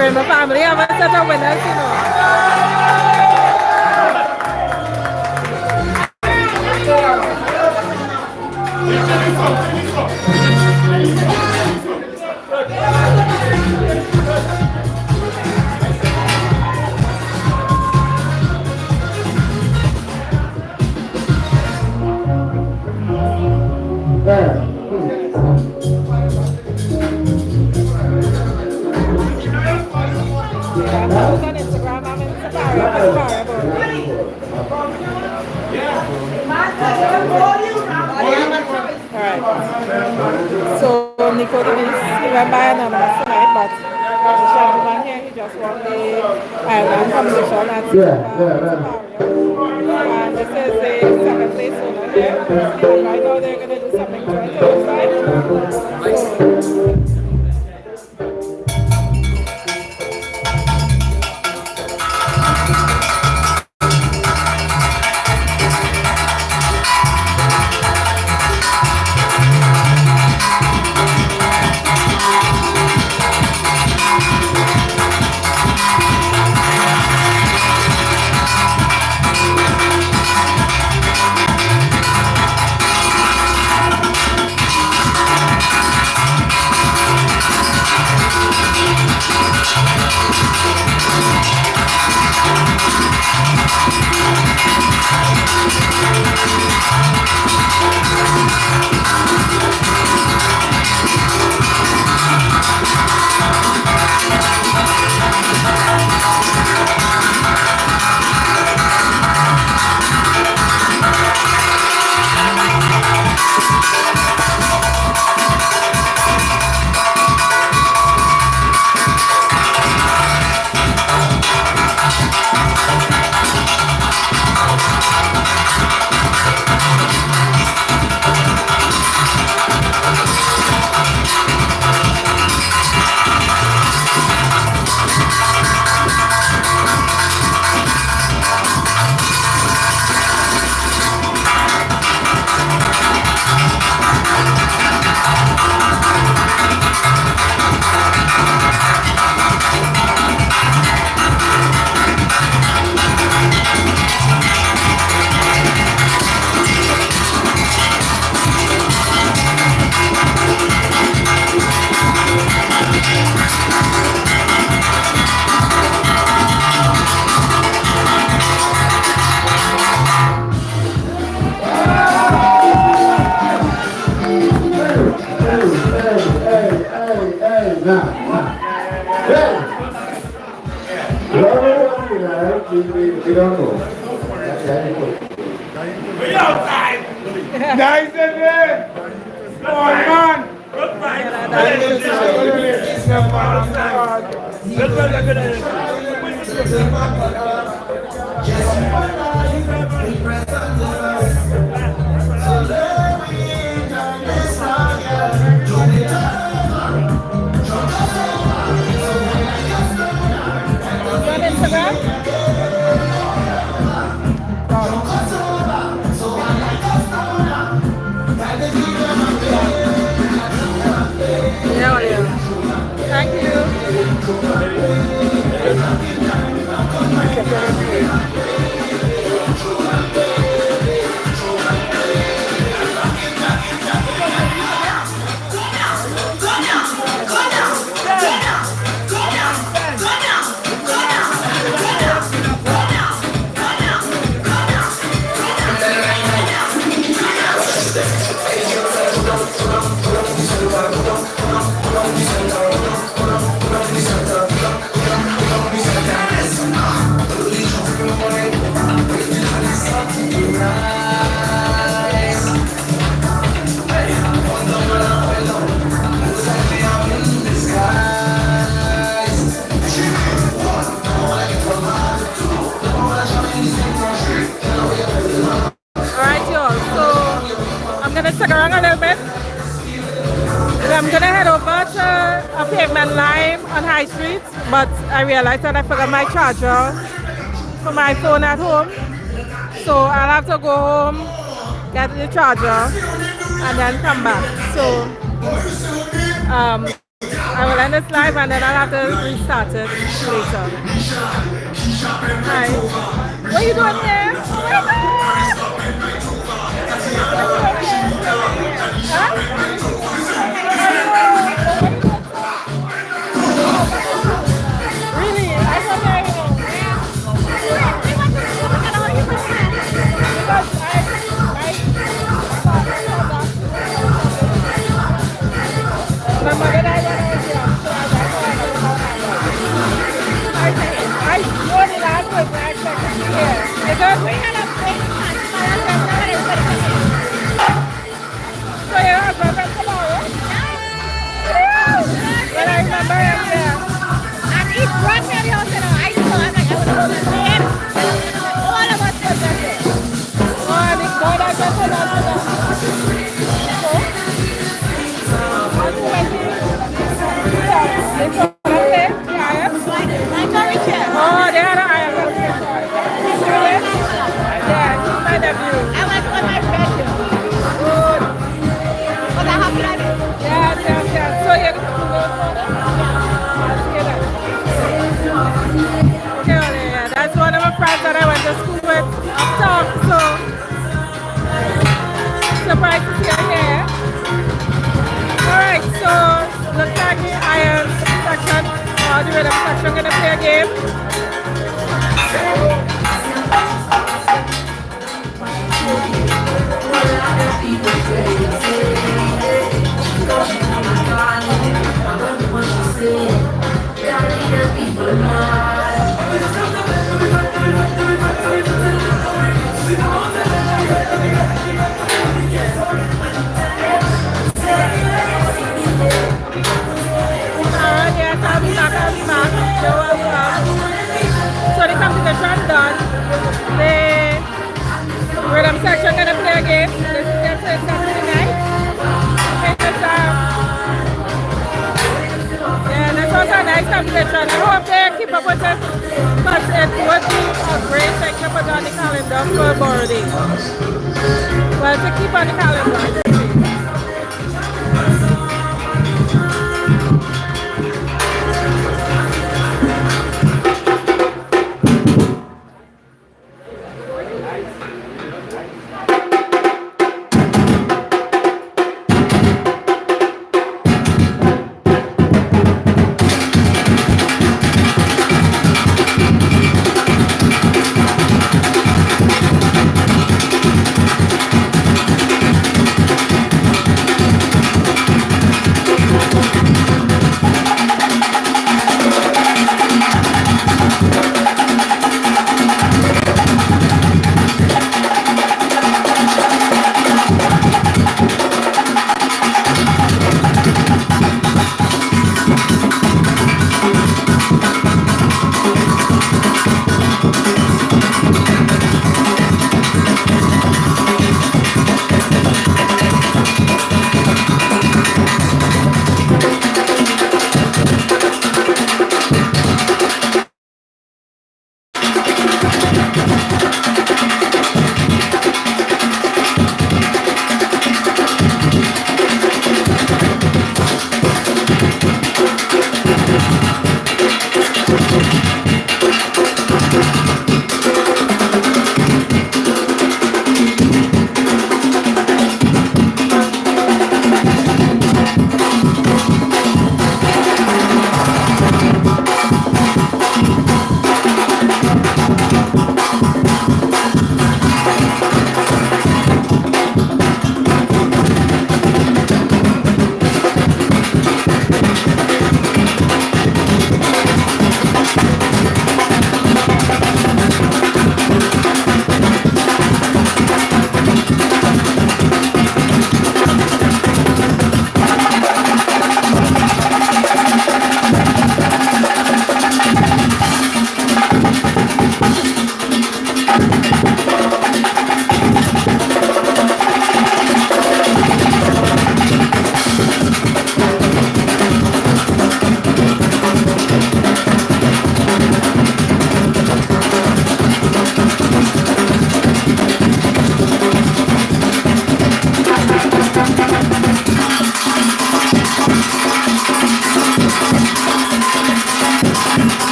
celebrate my family. I'm such a winner, you know. I'm on Instagram. I'm in Siparia Alright. So Nico didn't even buy anonymous tonight, but the gentleman here, he just won the island competition at Siparia. And this is the second place owner here. And right now they're going to do something to it outside. So, We don't know. We outside. Nice and there. Come on, man. on Instagram? Thank you. Stick around a little bit. I'm gonna head over to a pavement line on High Street, but I realized that I forgot my charger for my phone at home. So I'll have to go home, get the charger, and then come back. So I will end this live and then I'll have to restart it later. Hi. What are you doing here? Oh my God! Huh? Really? I thought I know. My mother died when I was young, so I know how I know the last person I expected to hear. Because we had a big so your husband comes tomorrow? Yeah. Well, I remember him there. And he brought me the house, you know. I saw him like I was going to see him. All of us were there. Oh, and the boy that just went out to them. Oh, they had an iron. Yeah, he's my nephew. I went with my friend. Good. Was I happy at it? Yes. So you're going to go for it? Yeah, that's one of my friends that I went to school with uptown. So, surprised to see her here. Alright, so looks like the iron section or the rhythm section gonna play a game. So the competition done. The rhythm section gonna play a game. This is their first Saturday night. Yeah, this was a nice competition. I hope they keep up with it, but it would be a great thing to put on the calendar for Borough Day. Well, to keep on the calendar.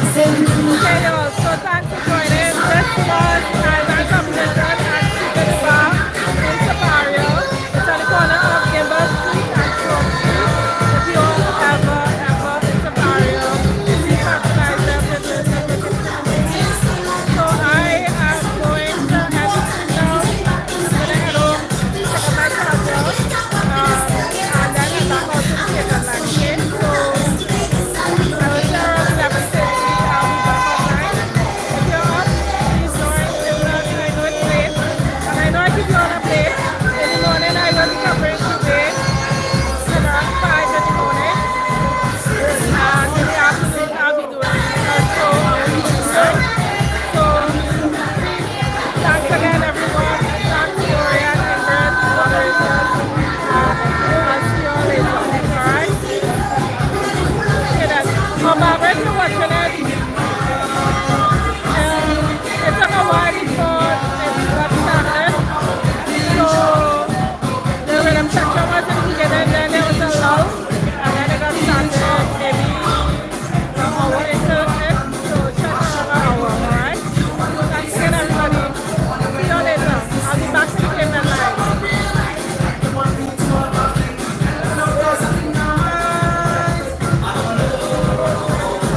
Okay, y'all, so thanks for joining. This was